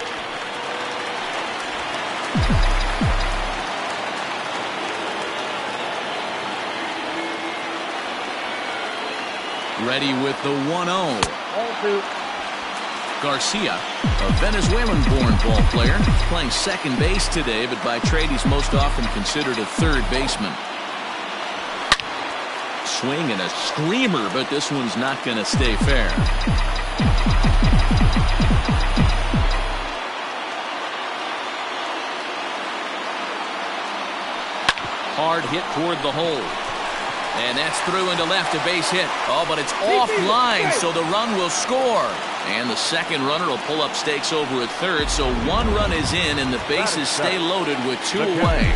Ready with the 1-0. 0-2. Garcia, a Venezuelan-born ball player, playing second base today, but by trade he's most often considered a third baseman. Swing and a screamer, but this one's not going to stay fair. Hard hit toward the hole. And that's through into left, a base hit. Oh, but it's offline, so the run will score. And the second runner will pull up stakes over at third, so one run is in, and the bases stay loaded with 2 away.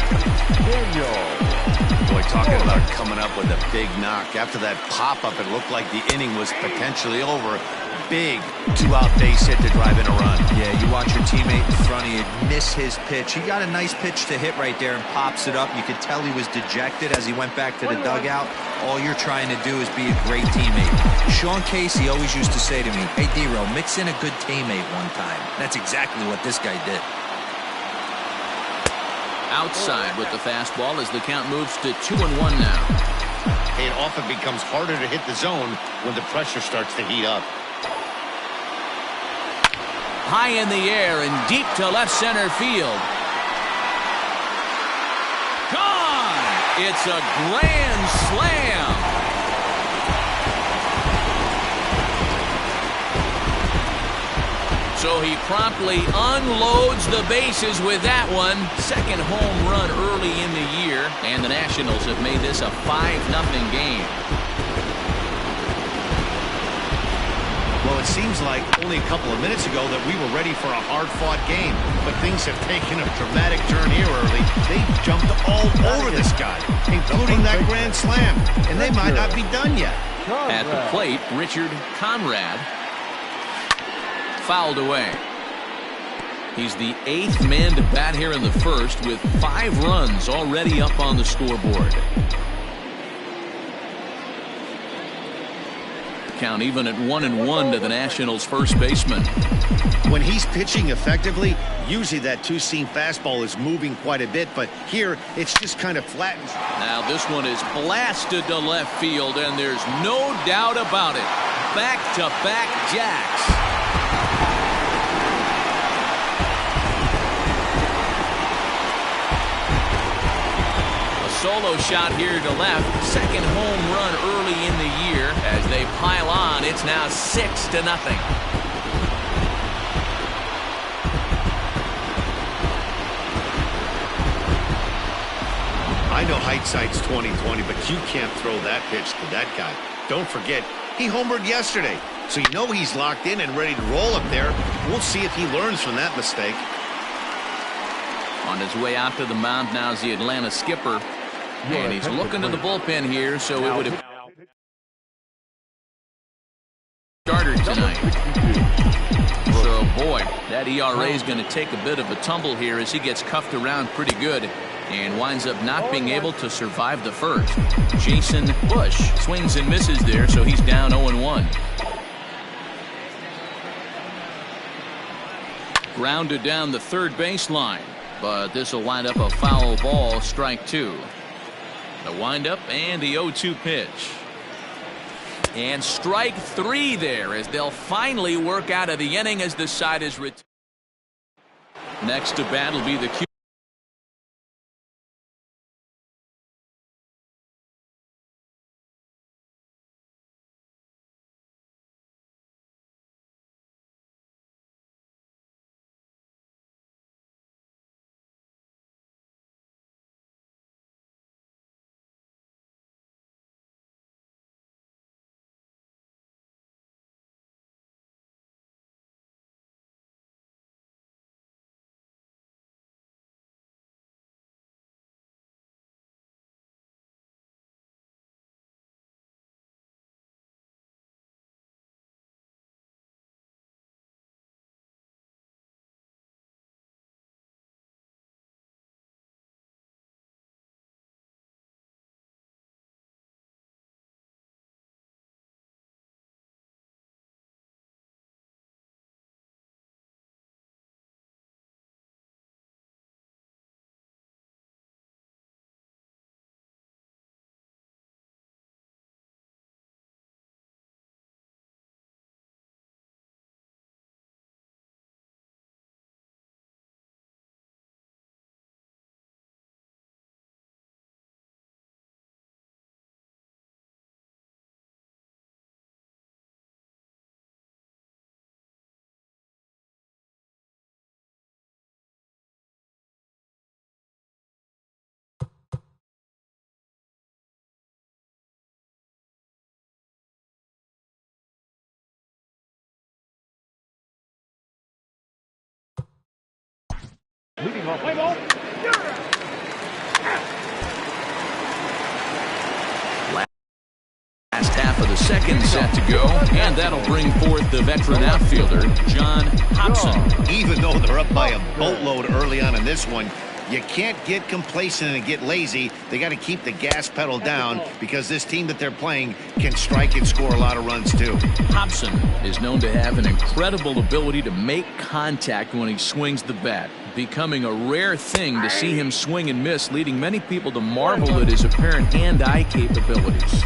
Boy, talking about coming up with a big knock. After that pop-up, it looked like the inning was potentially over. Big 2-out base hit to drive in a run. Yeah, you watch your teammate in front of you miss his pitch. He got a nice pitch to hit right there and pops it up. You could tell he was dejected as he went back to the dugout. All you're trying to do is be a great teammate. Sean Casey always used to say to me, hey, D-Row, mix in a good teammate one time. That's exactly what this guy did. Outside with the fastball as the count moves to 2-1 now. It often becomes harder to hit the zone when the pressure starts to heat up. High in the air and deep to left center field. Gone! It's a grand slam. So he promptly unloads the bases with that one. Second home run early in the year, and the Nationals have made this a 5-0 game. Well, it seems like only a couple of minutes ago that we were ready for a hard-fought game, but things have taken a dramatic turn here early. They jumped all over this guy, including that grand slam, and they might not be done yet. At the plate, Richard Conrad fouled away. He's the 8th man to bat here in the first with 5 runs already up on the scoreboard. Count even at 1-1 to the Nationals' first baseman. When he's pitching effectively, usually that 2-seam fastball is moving quite a bit, but here it's just kind of flattened. Now this one is blasted to left field, and there's no doubt about it. Back-to-back jacks. Solo shot here to left. Second home run early in the year. As they pile on, it's now 6-0. I know hindsight's 20/20, but you can't throw that pitch to that guy. Don't forget, he homered yesterday, so you know he's locked in and ready to roll up there. We'll see if he learns from that mistake. On his way out to the mound now is the Atlanta skipper, and he's looking to the bullpen here, so it would have started tonight. So, boy, that ERA is going to take a bit of a tumble here as he gets cuffed around pretty good and winds up not being able to survive the first. Jason Bush swings and misses there, so he's down 0-1. Grounded down the third baseline, but this will wind up a foul ball, strike 2. The windup and the 0-2 pitch. And strike 3 there as they'll finally work out of the inning as the side is returned. Next to bat will be the Q. Leading off. Play ball. Last half of the second set to go, and that'll bring forth the veteran outfielder, John Hobson. Even though they're up by a boatload early on in this one, you can't get complacent and get lazy. They got to keep the gas pedal down because this team that they're playing can strike and score a lot of runs too. Hobson is known to have an incredible ability to make contact when he swings the bat, becoming a rare thing to see him swing and miss, leading many people to marvel at his apparent hand-eye capabilities.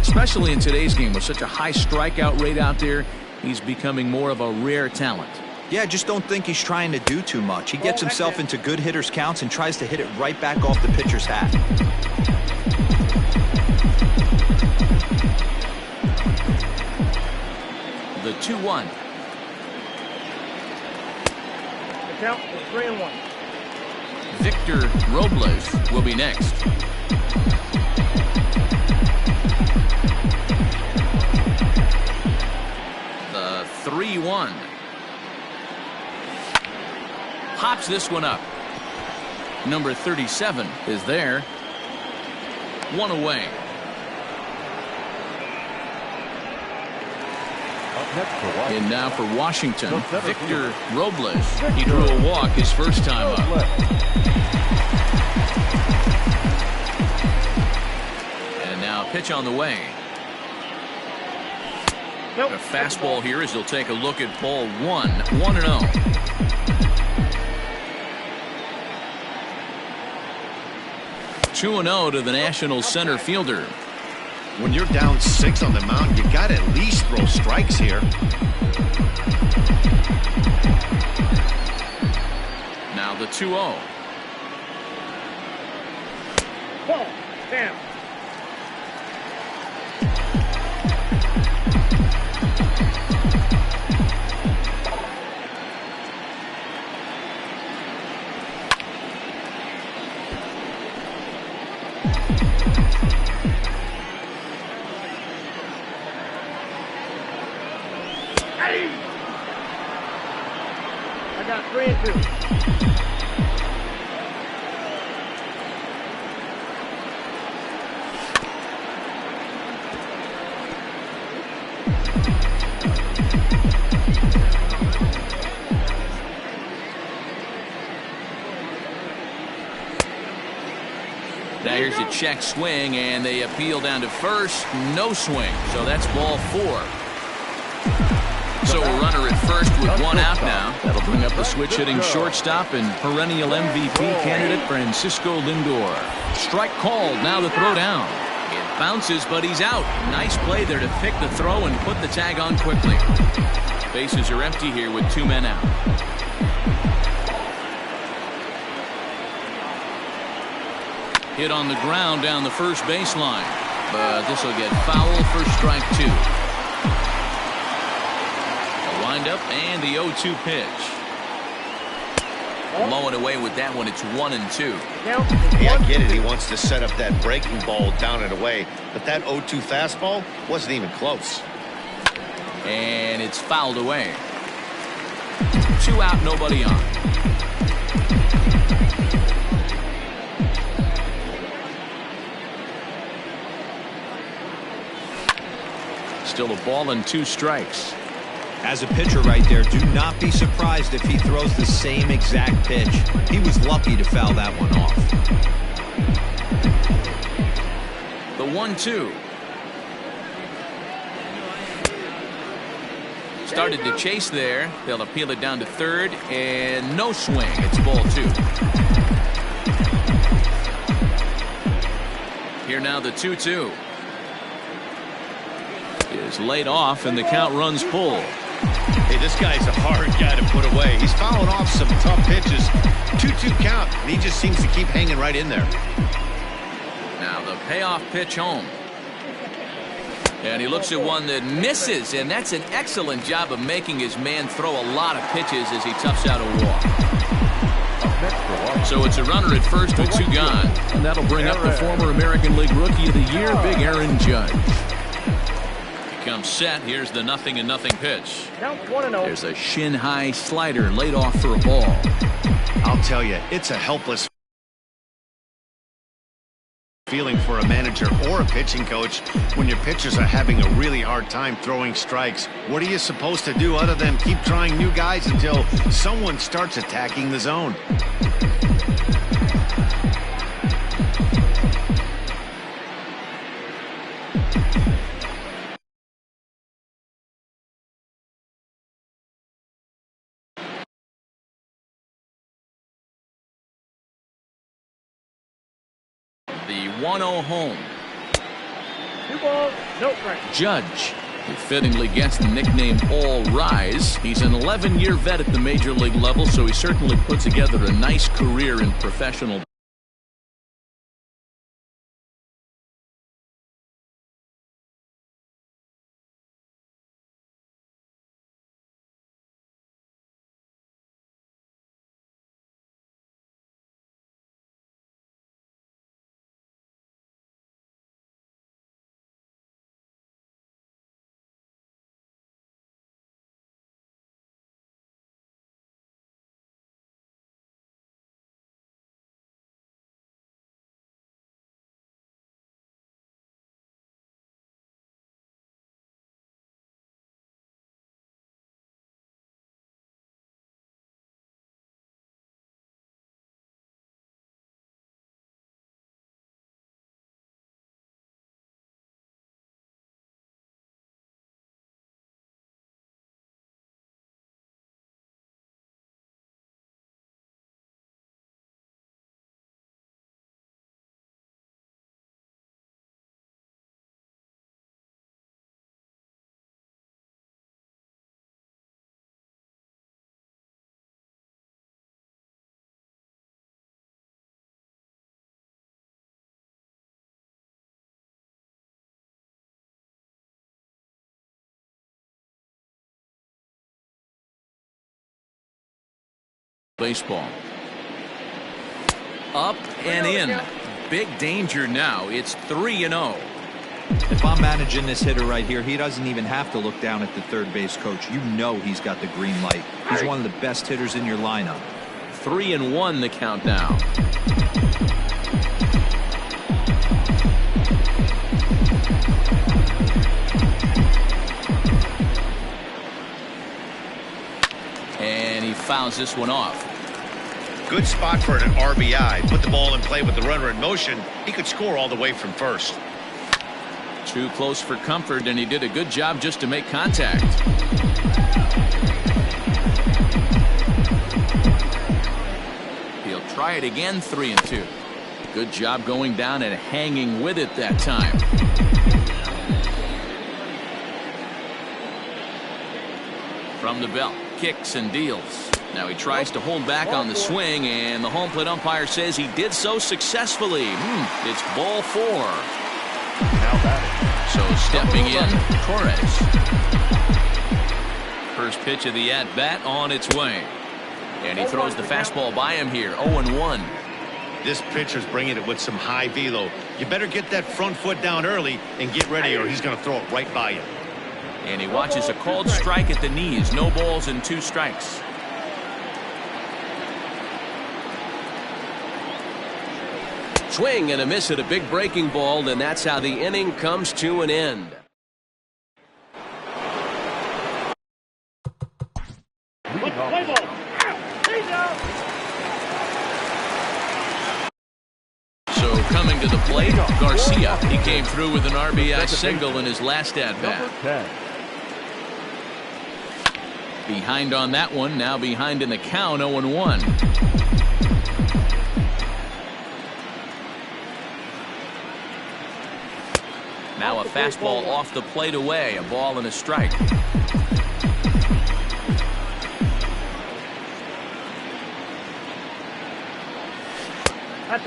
Especially in today's game with such a high strikeout rate out there, he's becoming more of a rare talent. Yeah, I just don't think he's trying to do too much. He gets himself into good hitters' counts and tries to hit it right back off the pitcher's hat. The 2-1. The count is 3-1. Victor Robles will be next. The 3-1. Hops this one up. Number 37 is there. One away. And now for Washington, Victor Robles. He drew a walk his first time up. And now a pitch on the way. A fastball here as they'll take a look at ball 1. 1-0. 2-0 to the Nationals center fielder. When you're down 6 on the mound, you got to at least throw strikes here. Now the 2-0. Ball. Down. 3-2. Now here's a check swing, and they appeal down to first. No swing, so that's ball 4. So a runner at first with 1 out now. That'll bring up the switch-hitting shortstop and perennial MVP candidate Francisco Lindor. Strike called, now the throw down. It bounces, but he's out. Nice play there to pick the throw and put the tag on quickly. Bases are empty here with 2 men out. Hit on the ground down the first baseline, but this will get foul for strike 2. A windup and the 0-2 pitch. Mowing away with that one. It's 1-2. Yeah, I get it. He wants to set up that breaking ball down and away, but that 0-2 fastball wasn't even close. And it's fouled away. 2 out, nobody on. Still a ball and 2 strikes. As a pitcher right there, do not be surprised if he throws the same exact pitch. He was lucky to foul that one off. The 1-2. Started to chase there. They'll appeal it down to third, and no swing. It's ball 2. Here now the 2-2. Is laid off, and the count runs full. Hey, this guy's a hard guy to put away. He's fouling off some tough pitches. 2-2 count, and he just seems to keep hanging right in there. Now the payoff pitch home. And he looks at one that misses, and that's an excellent job of making his man throw a lot of pitches as he toughs out a walk. So it's a runner at first with 2 gone. And that'll bring up the former American League Rookie of the Year, Big Aaron Judge. Comes set. Here's the 0-0 pitch. There's a shin-high slider laid off for a ball. I'll tell you, it's a helpless feeling for a manager or a pitching coach when your pitchers are having a really hard time throwing strikes. What are you supposed to do other than keep trying new guys until someone starts attacking the zone? The 1-0 home. 2 balls, no strikes. Judge, who fittingly gets the nickname All Rise. He's an 11-year vet at the major league level, so he certainly put together a nice career in professional baseball. Up and in. Big danger now. It's 3-0. If I'm managing this hitter right here, he doesn't even have to look down at the third base coach. You know he's got the green light. He's one of the best hitters in your lineup. 3-1 the count now. And he fouls this one off. Good spot for an RBI. Put the ball in play with the runner in motion. He could score all the way from first. Too close for comfort, and he did a good job just to make contact. He'll try it again, 3-2. Good job going down and hanging with it that time. From the belt, kicks and deals. Now he tries to hold back on the swing, and the home plate umpire says he did so successfully. It's ball 4. Now batting. So stepping in, Torres. First pitch of the at-bat on its way. And he throws the fastball by him here, 0-1. This pitcher's bringing it with some high velo. You better get that front foot down early and get ready, or he's going to throw it right by you. And he watches a called strike at the knees. No balls and 2 strikes. Swing and a miss at a big breaking ball, and that's how the inning comes to an end. Leading off. So coming to the plate, Garcia. He came through with an RBI single in his last at-bat. Number 10. Behind on that one, now behind in the count, 0-1. Now a fastball off the plate away, a ball and a strike.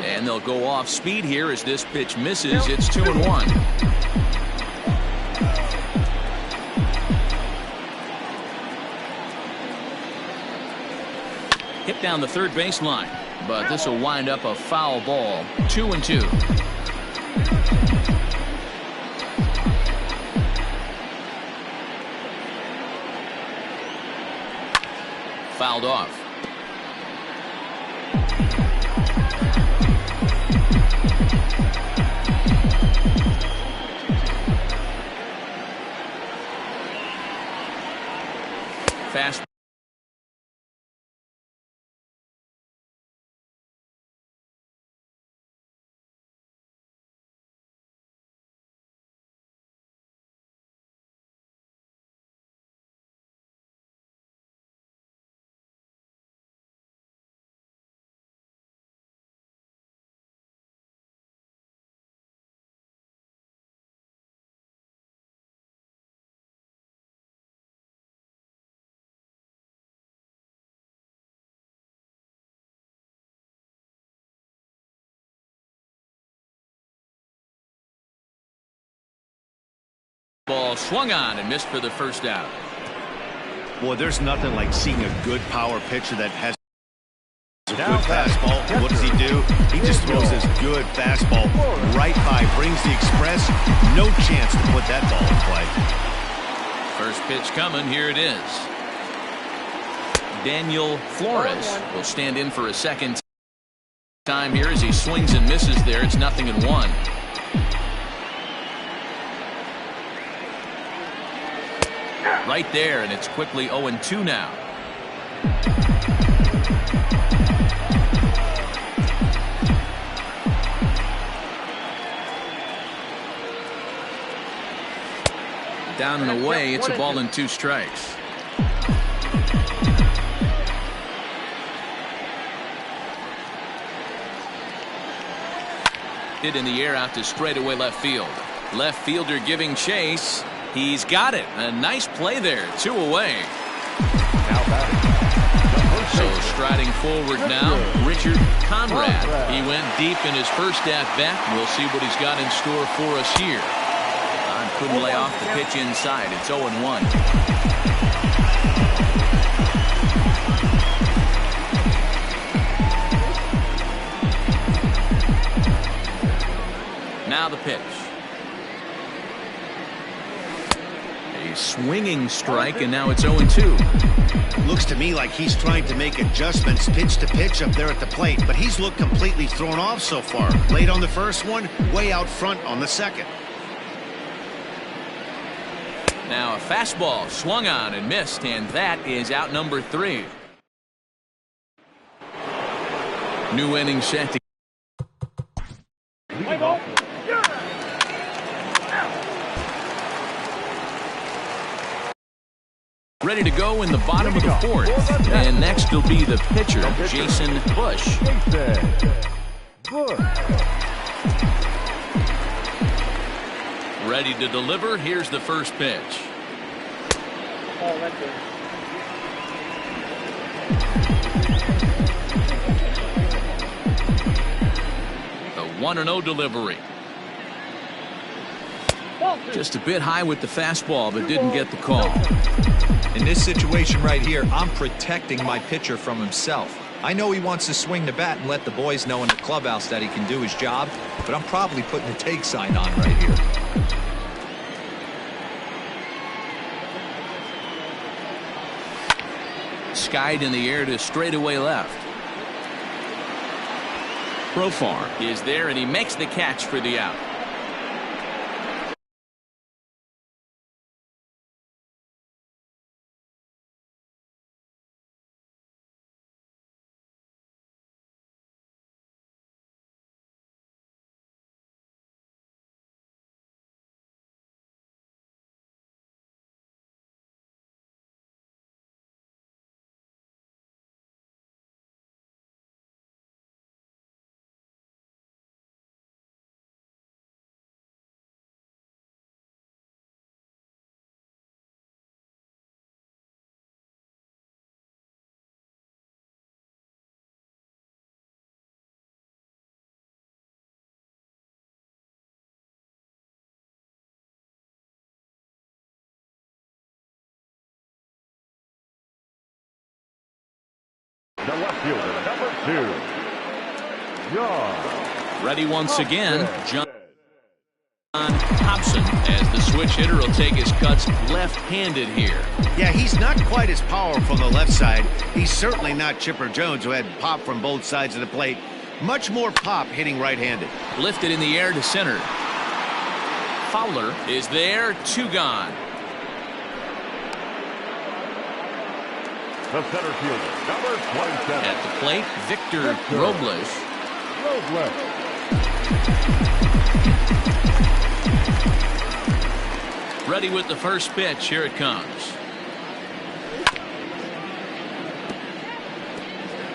And they'll go off speed here as this pitch misses. It's 2-1. Hit down the third baseline, but this will wind up a foul ball. 2-2. Fouled off. Fast. Ball swung on and missed for the first out. Boy, there's nothing like seeing a good power pitcher that has a good fastball. What does he do? He just throws this good fastball right by, brings the express. No chance to put that ball in play. First pitch coming. Here it is. Daniel Flores will stand in for a second time here as he swings and misses there. It's 0-1. Right there, and it's quickly 0-2 now. Down and away, it's a ball and 2 strikes. Hit in the air out to straightaway left field. Left fielder giving chase. He's got it. A nice play there. 2 away. Now batting. So striding forward now, Richard Conrad. He went deep in his first at-bat. We'll see what he's got in store for us here. Couldn't lay off the pitch inside. It's 0-1. Now the pitch. swinging strike, and now it's 0-2. Looks to me like he's trying to make adjustments pitch to pitch up there at the plate, but he's looked completely thrown off so far. Late on the first one, way out front on the second. Now a fastball swung on and missed, and that is out number 3. New inning set to ready to go in the bottom of the 4th. And next will be the pitcher, Jason Bush. Ready to deliver. Here's the first pitch. Oh, that's good. The 1-0 delivery. Just a bit high with the fastball, but didn't get the call. In this situation right here, I'm protecting my pitcher from himself. I know he wants to swing the bat and let the boys know in the clubhouse that he can do his job, but I'm probably putting a take sign on right here. Skied in the air to straightaway left. Profar is there, and he makes the catch for the out. The left fielder, number 2, John. Ready once again, John Thompson, as the switch hitter will take his cuts left-handed here. Yeah, he's not quite as powerful on the left side. He's certainly not Chipper Jones, who had pop from both sides of the plate. Much more pop hitting right-handed. Lifted in the air to center. Fowler is there, 2 gone. The center fielder, number 27. At the plate, Victor Robles. Ready with the first pitch. Here it comes.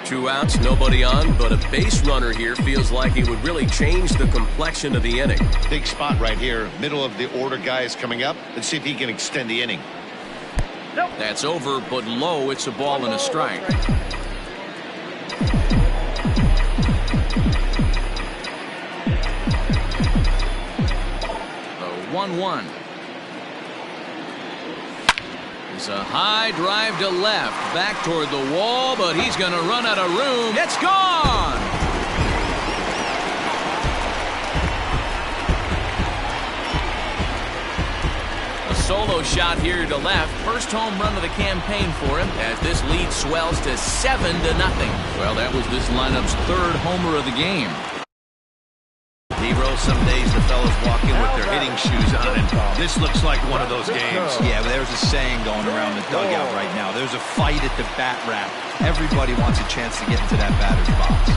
2 outs, nobody on, but a base runner here feels like it would really change the complexion of the inning. Big spot right here. Middle of the order guy is coming up. Let's see if he can extend the inning. That's over, but low. It's a ball and a strike. The 1-1. It's a high drive to left, back toward the wall, but he's going to run out of room. It's gone! Solo shot here to left. First home run of the campaign for him as this lead swells to 7-0. Well, that was this lineup's 3rd homer of the game. Hero, some days the fellas walk in with their hitting shoes on, and this looks like one of those games. Yeah, but there's a saying going around the dugout right now. There's a fight at the bat rack. Everybody wants a chance to get into that batter's box.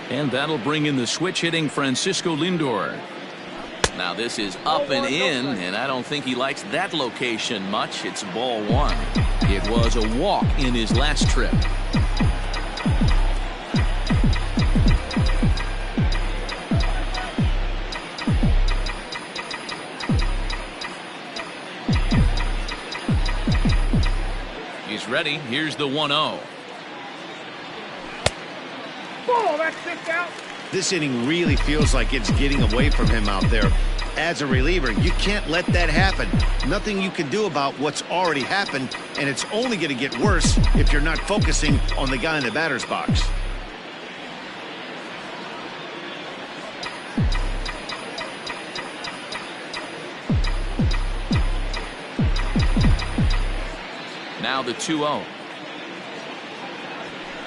And that'll bring in the switch-hitting Francisco Lindor. Now this is up and in, and I don't think he likes that location much. It's ball 1. It was a walk in his last trip. He's ready. Here's the 1-0. Ball, that's 6 out. This inning really feels like it's getting away from him out there. As a reliever, you can't let that happen. Nothing you can do about what's already happened, and it's only going to get worse if you're not focusing on the guy in the batter's box. Now the 2-0.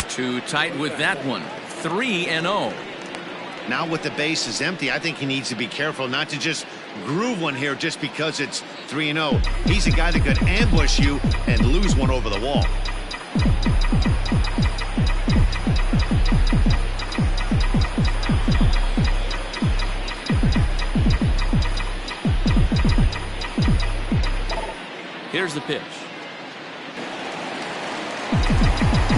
Too tight with that one. 3-0. Now with the base is empty, I think he needs to be careful not to just groove one here just because it's 3-0. He's a guy that could ambush you and lose one over the wall. Here's the pitch.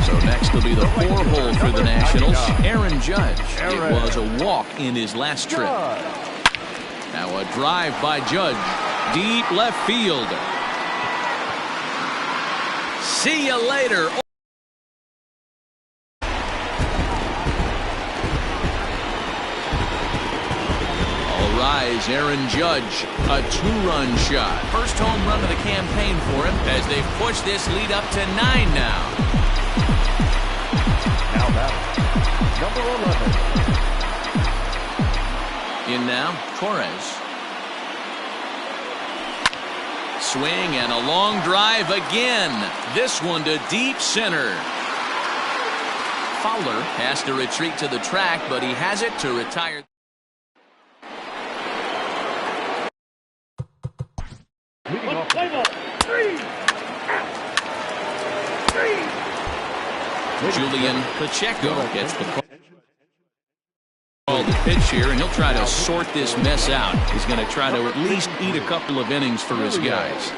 So next will be the 4-hole for the Nationals, Aaron Judge. It was a walk in his last trip. Now a drive by Judge. Deep left field. See you later. All rise, Aaron Judge. A 2-run shot. First home run of the campaign for him as they push this lead up to 9 now. Now batting, number 11. In now, Torres. Swing and a long drive again. This one to deep center. Fowler has to retreat to the track, but he has it to retire. Leading off Play ball. 3 out. 3. Julian Pacheco gets the call. The pitch here, and he'll try to sort this mess out. He's going to try to at least eat a couple of innings for his guys.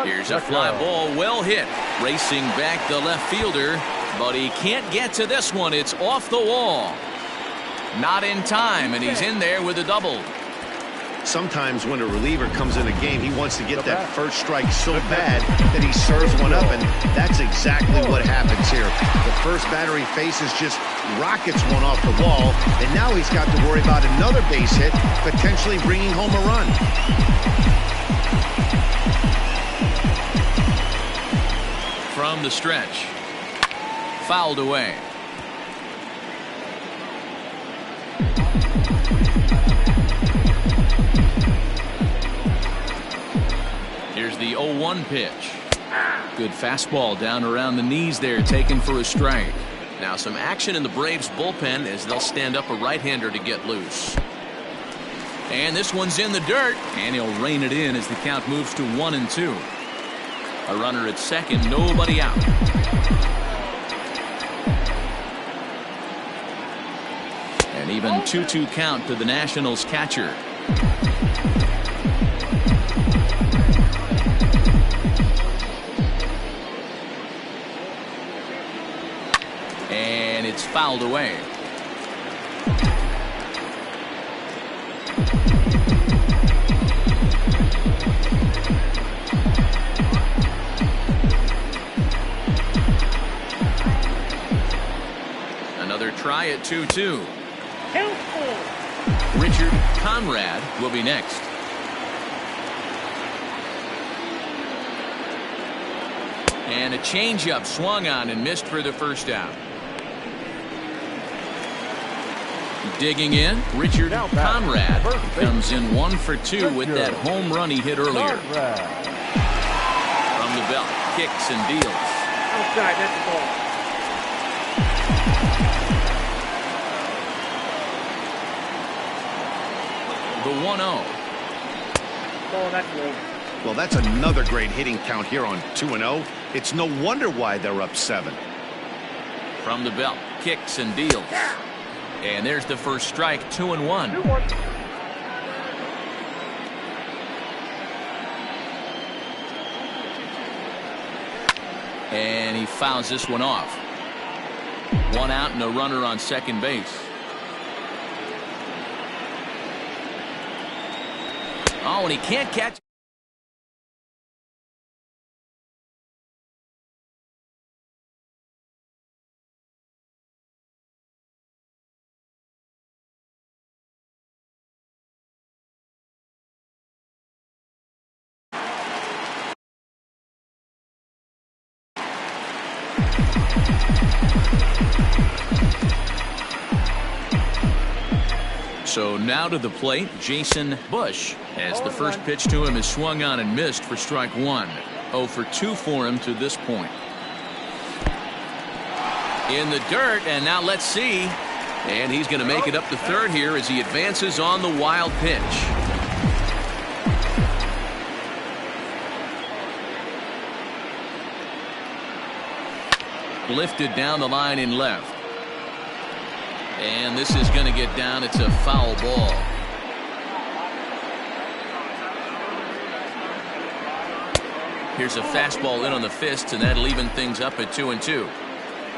Here's a fly ball, well hit. Racing back the left fielder, but he can't get to this one. It's off the wall. Not in time, and he's in there with a double. Sometimes when a reliever comes in a game, he wants to get that first strike so bad that he serves one up, and that's exactly what happens here. The first batter he faces just rockets one off the wall, and now he's got to worry about another base hit, potentially bringing home a run. From the stretch. Fouled away. Here's the 0-1 pitch. Good fastball down around the knees there, taken for a strike. Now some action in the Braves bullpen as they'll stand up a right-hander to get loose. And this one's in the dirt, and he'll rein it in as the count moves to 1-2. A runner at second, nobody out. An even 2-2 count to the Nationals catcher. And it's fouled away. Another try at 2-2. Richard Conrad will be next. And a changeup swung on and missed for the first out. Digging in, Richard Conrad comes in 1 for 2 with that home run he hit earlier. From the belt, kicks and deals. Outside, that's the ball. The 1-0. Ball, that's low. Well, that's another great hitting count here on 2-0. It's no wonder why they're up 7. From the belt, kicks and deals. And there's the first strike, 2-1. 2-1. And he fouls this one off. 1 out and a runner on second base. Oh, and he can't catch. So now to the plate, Jason Bush, as the first pitch to him is swung on and missed for strike one. 0 for 2 for him to this point. In the dirt, and now let's see. And he's going to make it up to third here as he advances on the wild pitch. Lifted down the line in left. And this is going to get down. It's a foul ball. Here's a fastball in on the fists, and that'll even things up at 2-2.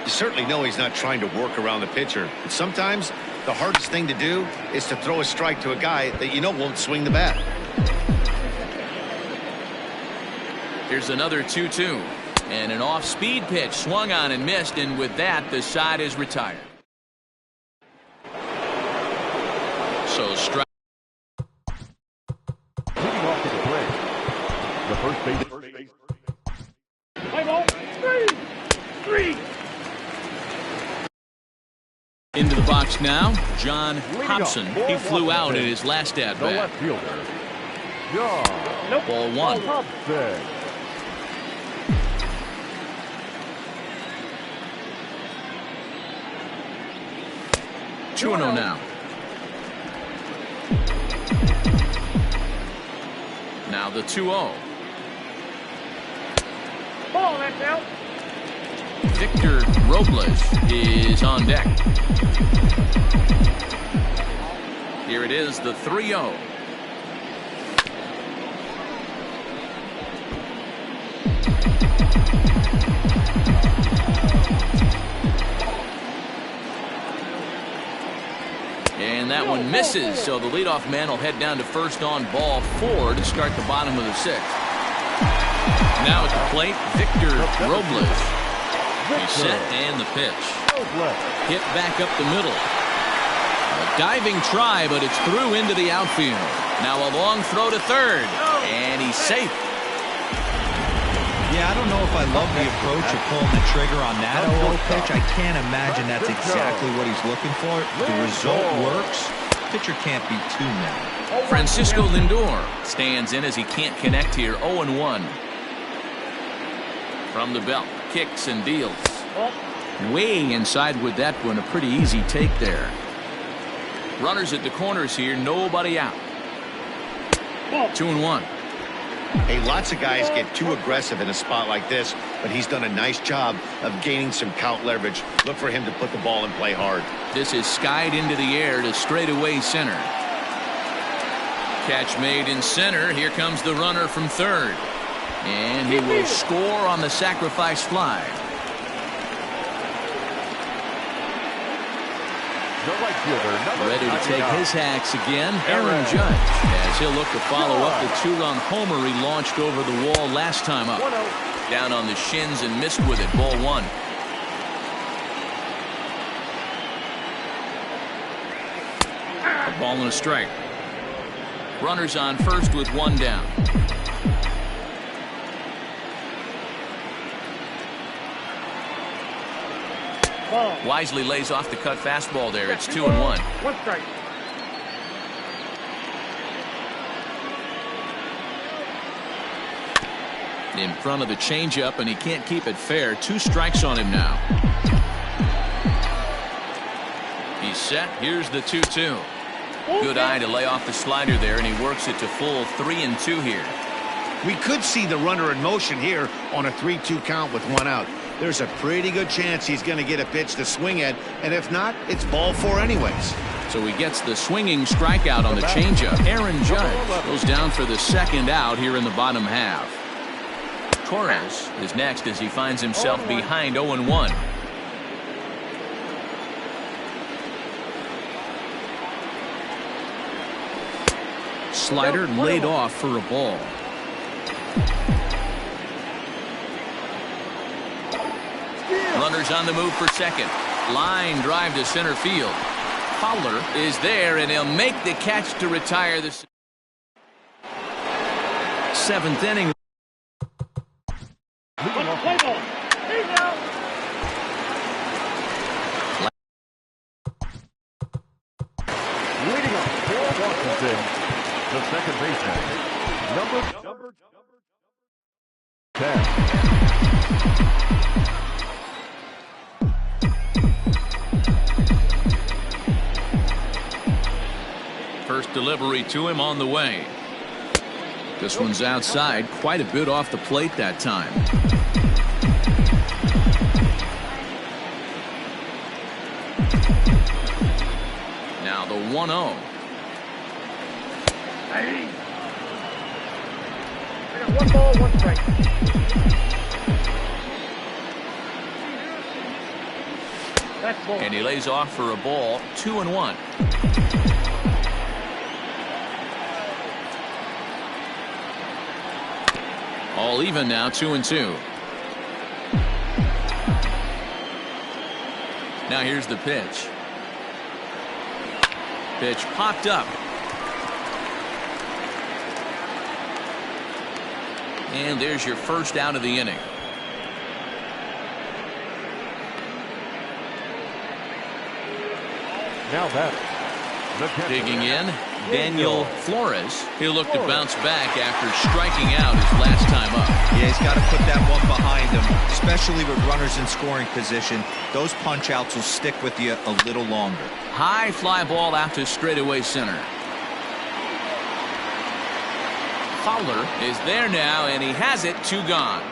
You certainly know he's not trying to work around the pitcher. But sometimes the hardest thing to do is to throw a strike to a guy that you know won't swing the bat. Here's another 2-2. And an off-speed pitch swung on and missed, and with that, the side is retired. So strike. Leading off to the plate, the first base. Play ball. 3. Into the box now, John Hobson. He flew out in his last at The bat. left fielder, John. Nope. Ball one. Hobson. Two and 0 now. Now the 2-0. Ball, that's out. Victor Robles is on deck. Here it is, the 3-0. And that one misses, so the leadoff man will head down to first on ball 4 to start the bottom of the 6th. Now at the plate, Victor Robles. He's set and the pitch. Hit back up the middle. A diving try, but it's through into the outfield. Now a long throw to third, and he's safe. Yeah, I don't know if I love the approach of pulling the trigger on that 0-0 pitch. I can't imagine that's exactly what he's looking for. The result works. Pitcher can't be too mad. Francisco Lindor stands in as he can't connect here. 0-1. From the belt, kicks and deals. Way inside with that one. A pretty easy take there. Runners at the corners here. Nobody out. 2-1. Hey, lots of guys get too aggressive in a spot like this, but he's done a nice job of gaining some count leverage. Look for him to put the ball in play hard. This is skied into the air to straightaway center. Catch made in center. Here comes the runner from third. And he will score on the sacrifice fly. The right fielder, number Ready to take 99. his hacks again, Aaron Judge, as he'll look to follow up the 2-run homer he launched over the wall last time up. 1-0. Down on the shins and missed with it. Ball 1. A ball and a strike. Runners on first with 1 down. Ball. Wisely lays off the cut fastball there. It's 2-1. 1 strike. In front of the changeup, and he can't keep it fair. 2 strikes on him now. He's set. Here's the 2-2. Good eye to lay off the slider there, and he works it to full 3-2 here. We could see the runner in motion here on a 3-2 count with 1 out. There's a pretty good chance he's going to get a pitch to swing at, and if not, it's ball 4 anyways. So he gets the swinging strikeout on the changeup. Aaron Judge goes down for the 2nd out here in the bottom half. Torres is next as he finds himself behind 0-1. Slider laid off for a ball. Runners on the move for second. Line drive to center field. Fowler is there, and he'll make the catch to retire the 7th inning. Play ball. He's out. second baseman, number 10. First delivery to him on the way. This one's outside, quite a bit off the plate that time. Now the 1-0. I got 1 ball, 1 strike. That's ball. And he lays off for a ball, 2-1. All even now, 2-2. Now here's the pitch. Pitch popped up. And there's your first out of the inning. Now that. Digging in, Daniel Flores. He'll look to bounce back after striking out his last time up. Yeah, he's got to put that one behind him, especially with runners in scoring position. Those punch-outs will stick with you a little longer. High fly ball out to straightaway center. Fowler is there now, and he has it, 2 gone.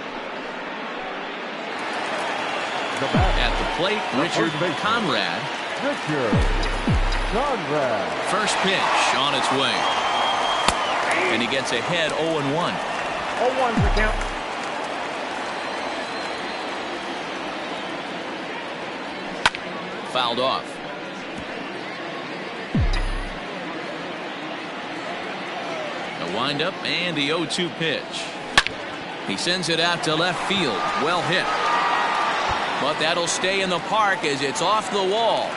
At the plate, Richard Conrad. First pitch on its way. And he gets ahead 0-1. 0-1's the count. Fouled off. The windup and the 0-2 pitch. He sends it out to left field. Well hit. But that'll stay in the park as it's off the wall.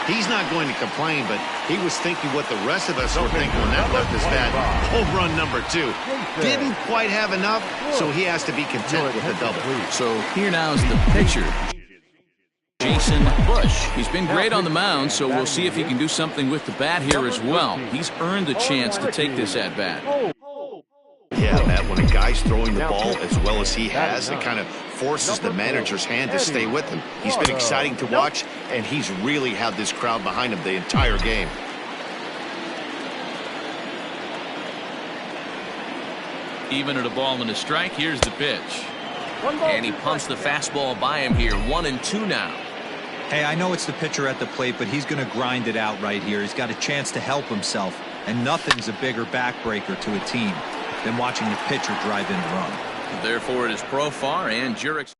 He's not going to complain, but he was thinking what the rest of us were thinking when that left his bat. Home run number 2. Didn't quite have enough, so he has to be content with the double. So here now is the pitcher, Jason Bush. He's been great on the mound, so we'll see if he can do something with the bat here as well. He's earned the chance to take this at bat. Yeah, Matt, when a guy's throwing the ball as well as he has, it kind of forces the manager's hand to stay with him. He's been exciting to watch, and he's really had this crowd behind him the entire game. Even at a ball and a strike, here's the pitch. And he pumps the fastball by him here. 1-2 now. Hey, I know it's the pitcher at the plate, but he's going to grind it out right here. He's got a chance to help himself, and nothing's a bigger backbreaker to a team than watching the pitcher drive in a run. Therefore, it is Profar and Jurek.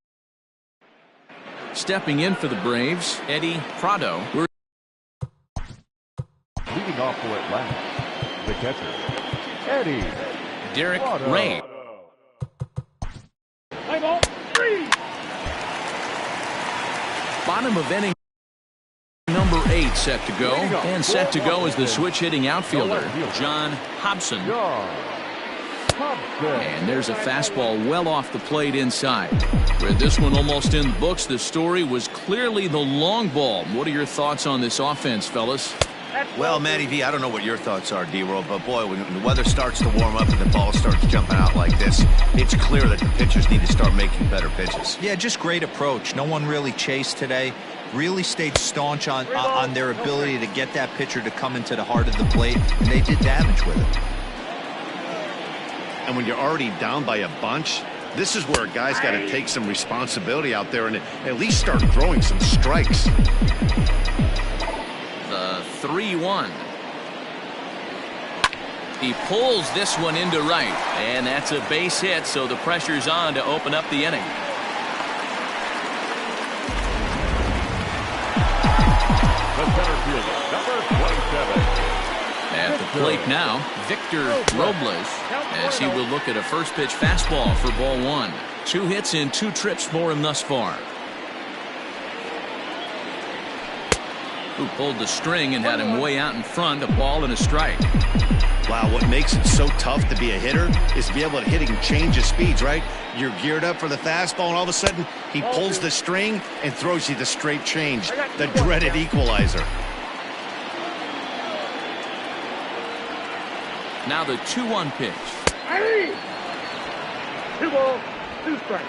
Stepping in for the Braves, Eddie Prado. Leading off for Atlanta, the catcher, Eddie Derek Ray. Play ball, 3. Bottom of inning number 8 set to go. And set to go is the switch-hitting outfielder, John Hobson. And there's a fastball well off the plate inside. With this one almost in the books, the story was clearly the long ball. What are your thoughts on this offense, fellas? Well, Matty V, I don't know what your thoughts are, D-Roll, but boy, when the weather starts to warm up and the ball starts jumping out like this, it's clear that the pitchers need to start making better pitches. Yeah, just great approach. No one really chased today. Really stayed staunch on their ability to get that pitcher to come into the heart of the plate, and they did damage with it. And when you're already down by a bunch, this is where a guy's got to take some responsibility out there and at least start throwing some strikes. The 3-1. He pulls this one into right, and that's a base hit, so the pressure's on to open up the inning. the center fielder, number 27. At the plate now, Victor Robles, as he will look at a first pitch fastball for ball 1. 2 hits in 2 trips for him thus far. Who pulled the string and had him way out in front, a ball and a strike. Wow, what makes it so tough to be a hitter is to be able to hit and change of speeds, right? You're geared up for the fastball, and all of a sudden, he pulls the string and throws you the straight change, the dreaded equalizer. Now the 2-1 pitch. Hey! 2 balls, 2 strikes.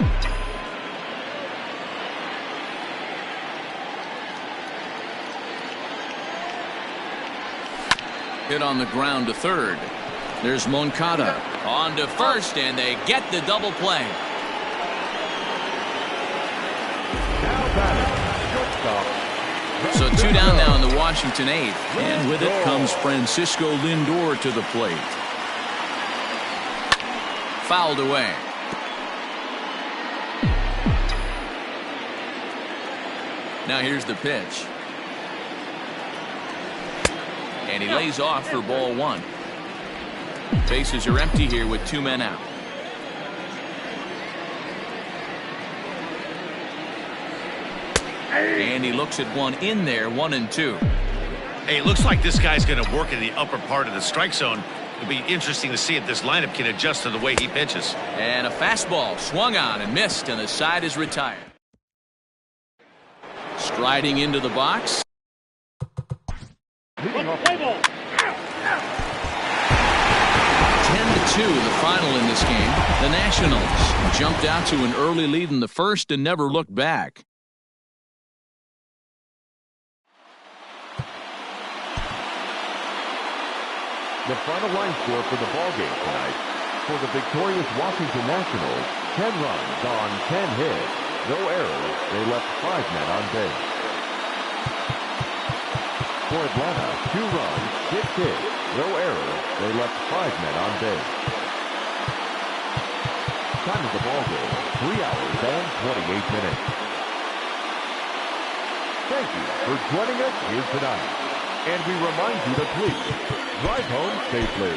Hit on the ground to third. There's Moncada on to first, and they get the double play. Now batting, shortstop. So 2 down now in the Washington 8th. And with it comes Francisco Lindor to the plate. Fouled away. Now here's the pitch. And he lays off for ball 1. Bases are empty here with 2 men out. And he looks at one in there, 1-2. Hey, it looks like this guy's going to work in the upper part of the strike zone. It'll be interesting to see if this lineup can adjust to the way he pitches. And a fastball swung on and missed, and the side is retired. Striding into the box. Leading off. Play ball. 10-2 the final in this game. The Nationals jumped out to an early lead in the first and never looked back. The final line score for the ballgame tonight. For the victorious Washington Nationals, 10 runs on 10 hits. No errors. They left 5 men on base. For Atlanta, 2 runs, 6 hits. No errors. They left 5 men on base. Time of the ballgame, 3 hours and 28 minutes. Thank you for joining us here tonight. And we remind you to please drive home safely.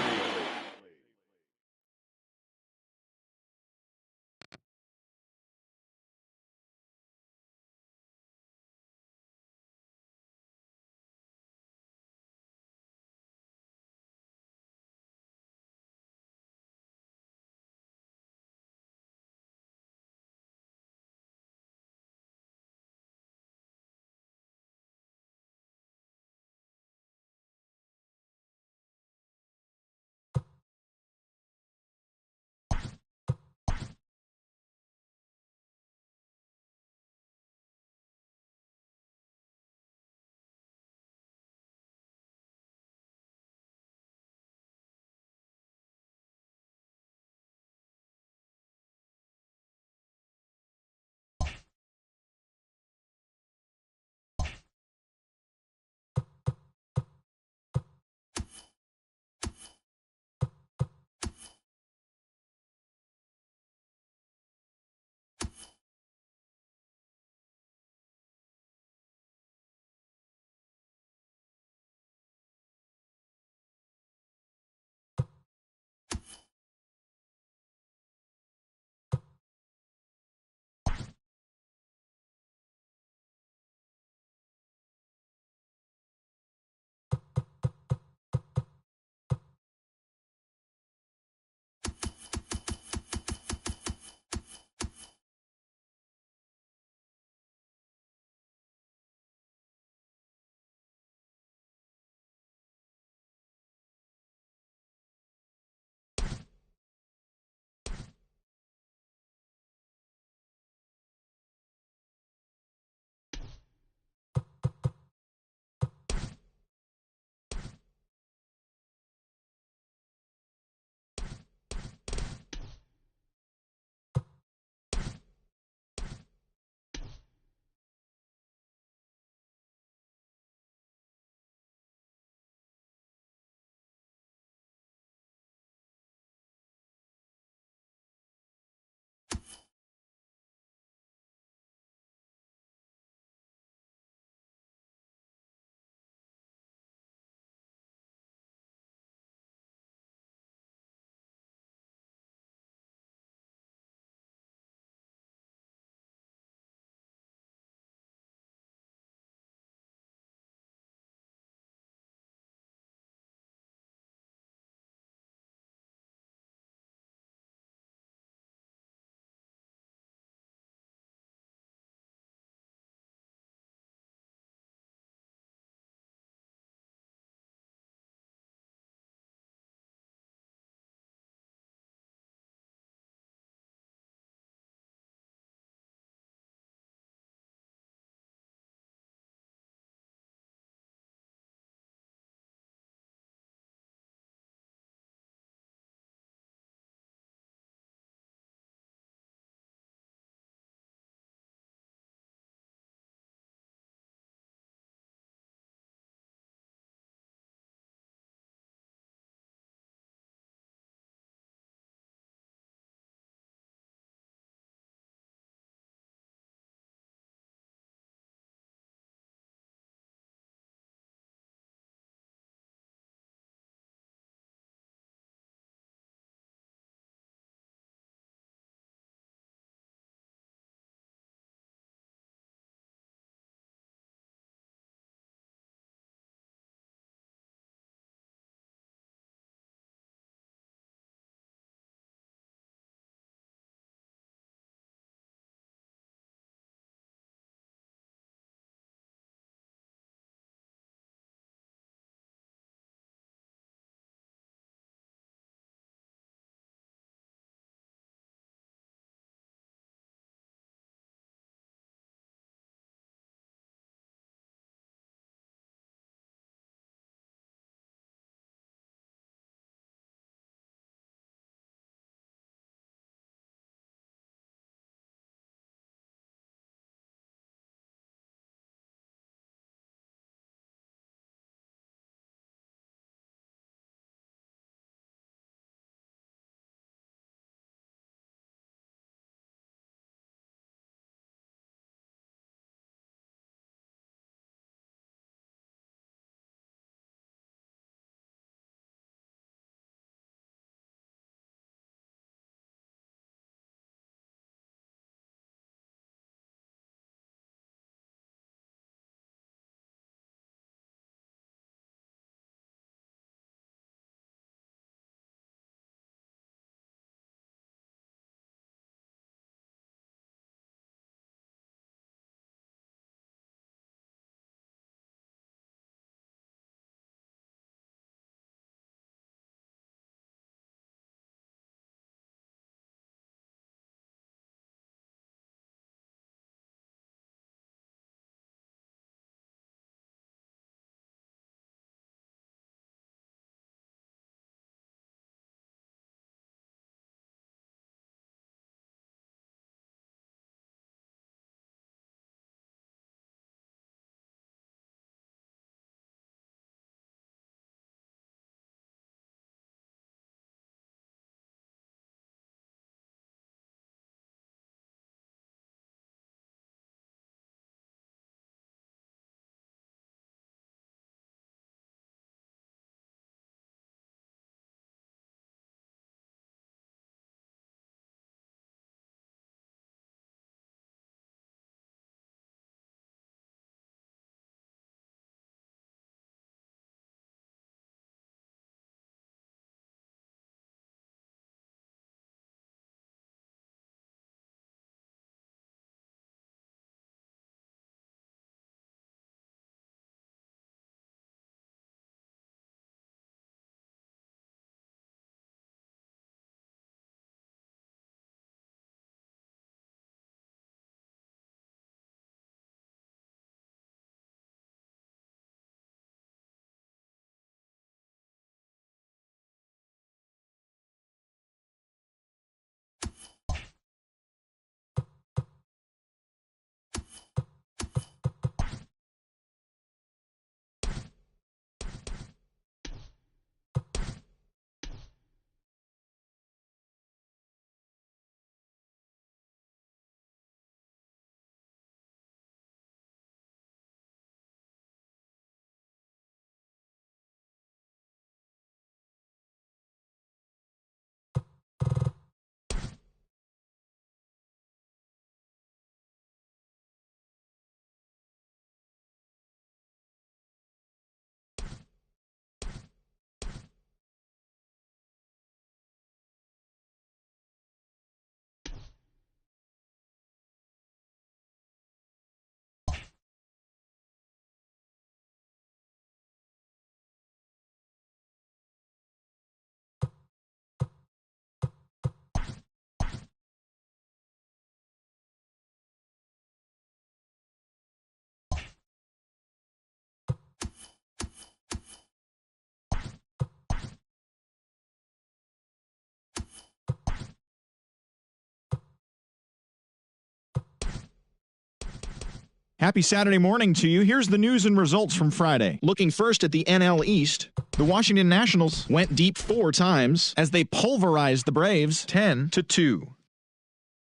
Happy Saturday morning to you. Here's the news and results from Friday. Looking first at the NL East, the Washington Nationals went deep 4 times as they pulverized the Braves 10-2.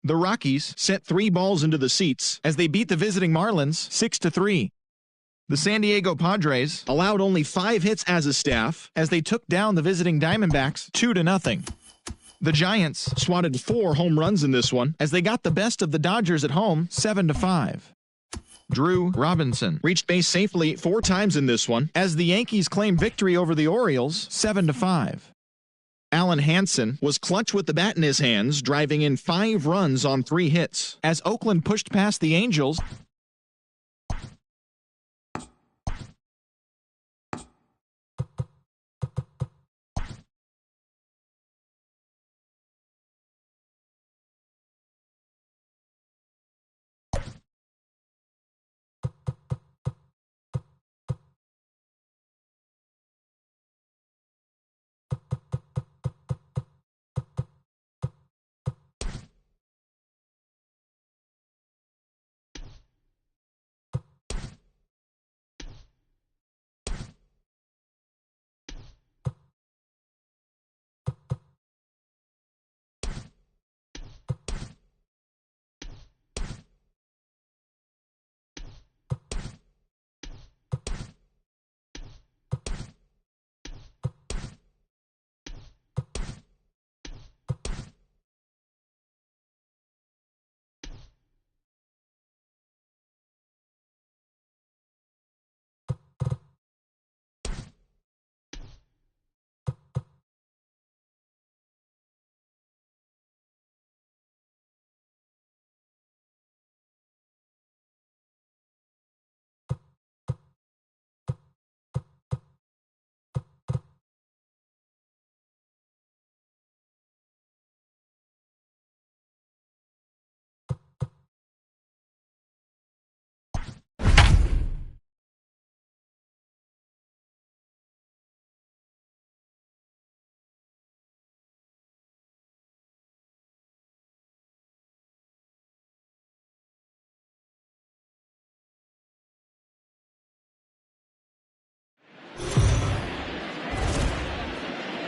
The Rockies sent 3 balls into the seats as they beat the visiting Marlins 6-3. The San Diego Padres allowed only 5 hits as a staff as they took down the visiting Diamondbacks 2-0. The Giants swatted 4 home runs in this one as they got the best of the Dodgers at home 7-5. Drew Robinson reached base safely 4 times in this one as the Yankees claimed victory over the Orioles 7-5. Alan Hansen was clutch with the bat in his hands, driving in 5 runs on 3 hits as Oakland pushed past the Angels.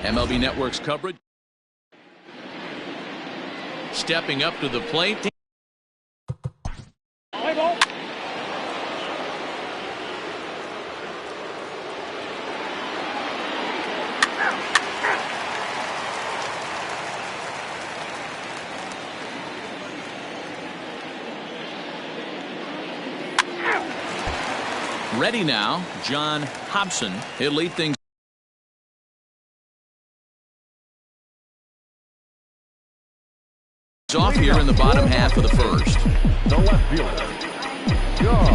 MLB Network's coverage. Stepping up to the plate. Ready now, John Hobson. He'll lead things off here in the bottom half of the first. The left fielder, John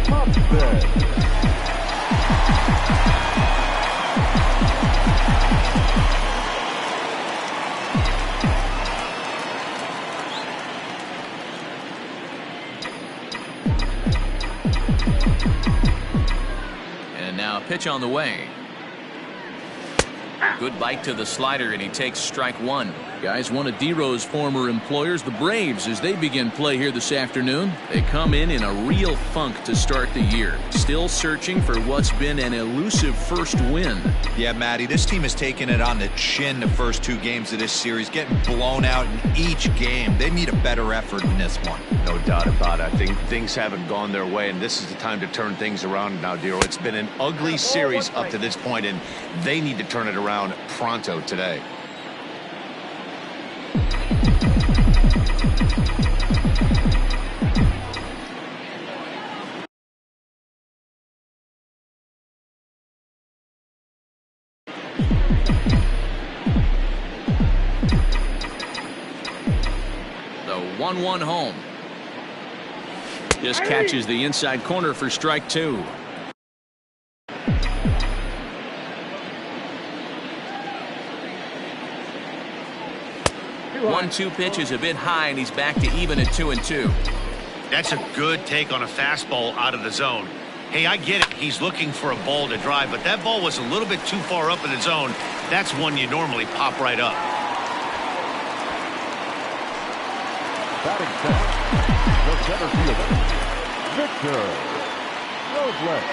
Hobson. And now a pitch on the way. Good bite to the slider, and he takes strike 1. Guys, one of D-Row's former employers, the Braves, as they begin play here this afternoon. They come in a real funk to start the year. Still searching for what's been an elusive first win. Yeah, Matty, this team has taken it on the chin the first 2 games of this series, getting blown out in each game. They need a better effort in this one. No doubt about it. I think things haven't gone their way, and this is the time to turn things around now, Dero. It's been an ugly series up to this point, and they need to turn it around pronto today. The 1-1 home. Just catches the inside corner for strike 2. One-two pitch is a bit high, and he's back to even at 2-2. That's a good take on a fastball out of the zone. Hey, I get it. He's looking for a ball to drive, but that ball was a little bit too far up in the zone. That's one you normally pop right up. Batting center, the center fielder, Victor Robles.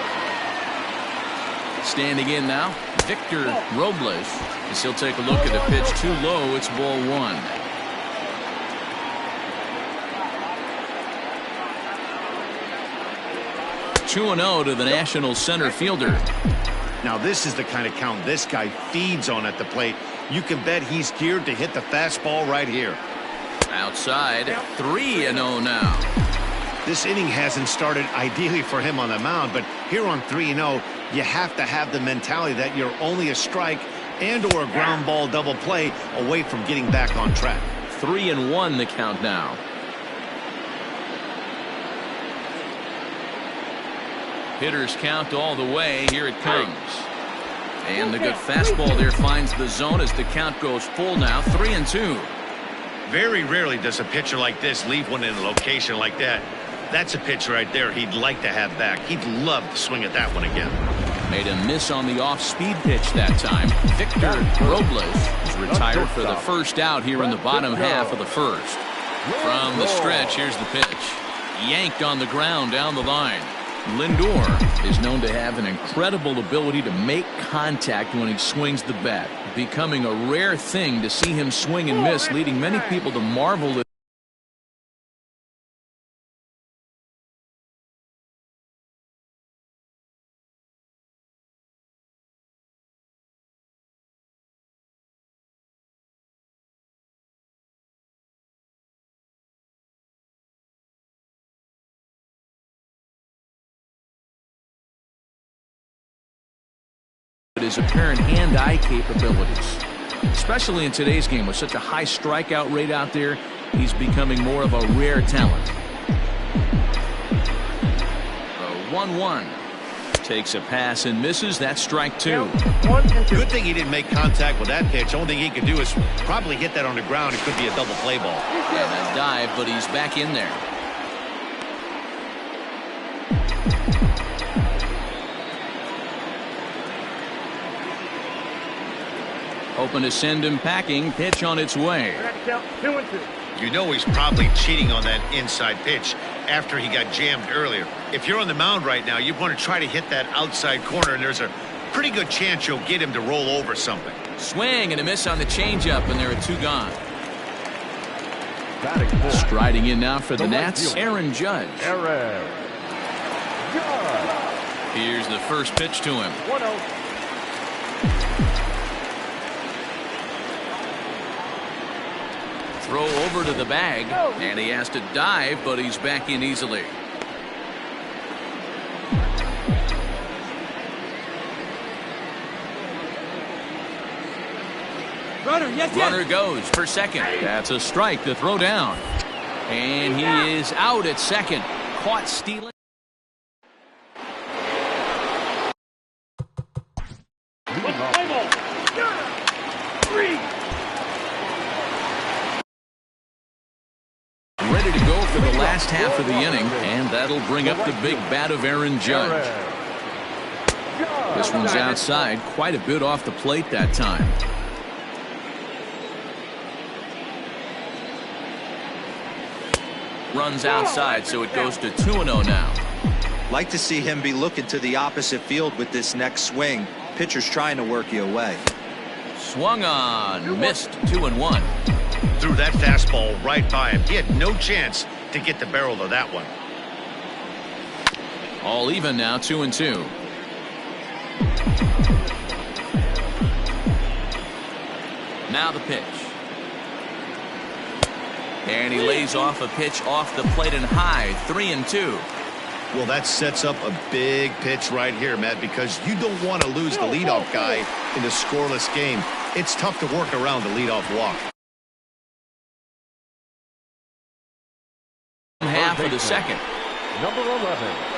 Standing in now, Victor Robles. As he'll take a look at a pitch too low. It's ball one. Two 2-0 to the National center fielder. Now this is the kind of count this guy feeds on at the plate. You can bet he's geared to hit the fastball right here. Outside, 3-0 now. This inning hasn't started ideally for him on the mound, but here on 3-0, you have to have the mentality that you're only a strike and or a ground ball double play away from getting back on track. 3-1 the count now. Hitters count all the way. Here it comes. And the good fastball there finds the zone as the count goes full now. 3-2. Very rarely does a pitcher like this leave one in a location like that. That's a pitch right there he'd like to have back. He'd love to swing at that one again. Made a miss on the off-speed pitch that time. Victor Robles is retired for the first out here in the bottom half of the first. From the stretch, here's the pitch. Yanked on the ground down the line. Lindor is known to have an incredible ability to make contact when he swings the bat, becoming a rare thing to see him swing and miss, leading many people to marvel at his apparent hand-eye capabilities. Especially in today's game with such a high strikeout rate out there, he's becoming more of a rare talent. The 1-1 takes a pass and misses. That's strike two. Good thing he didn't make contact with that pitch. Only thing he could do is probably hit that on the ground. It could be a double play ball. And a dive, but he's back in there. Hoping to send him packing. Pitch on its way. 2-2. You know he's probably cheating on that inside pitch after he got jammed earlier. If you're on the mound right now, you want to try to hit that outside corner, and there's a pretty good chance you'll get him to roll over something. Swing and a miss on the changeup, and there are two gone. Batting fourth. Striding in now for the Nats, Aaron Judge. Aaron Judge. Here's the first pitch to him. 1-0. Throw over to the bag, and he has to dive, but he's back in easily. Runner goes for second. That's a strike to throw down. And he is out at second. Caught stealing. Ready to go for the last half of the inning, and that'll bring up the big bat of Aaron Judge. This one's outside, quite a bit off the plate that time. Runs outside, so it goes to 2-0 now. Like to see him be looking to the opposite field with this next swing. Pitcher's trying to work you away. Swung on, missed. 2-1. Threw that fastball right by him. He had no chance to get the barrel of that one. All even now, 2-2. Now the pitch. And he lays off a pitch off the plate and high. 3-2. Well, that sets up a big pitch right here, Matt, because you don't want to lose the leadoff guy in a scoreless game. It's tough to work around the leadoff walk. Half of the second. Number 11.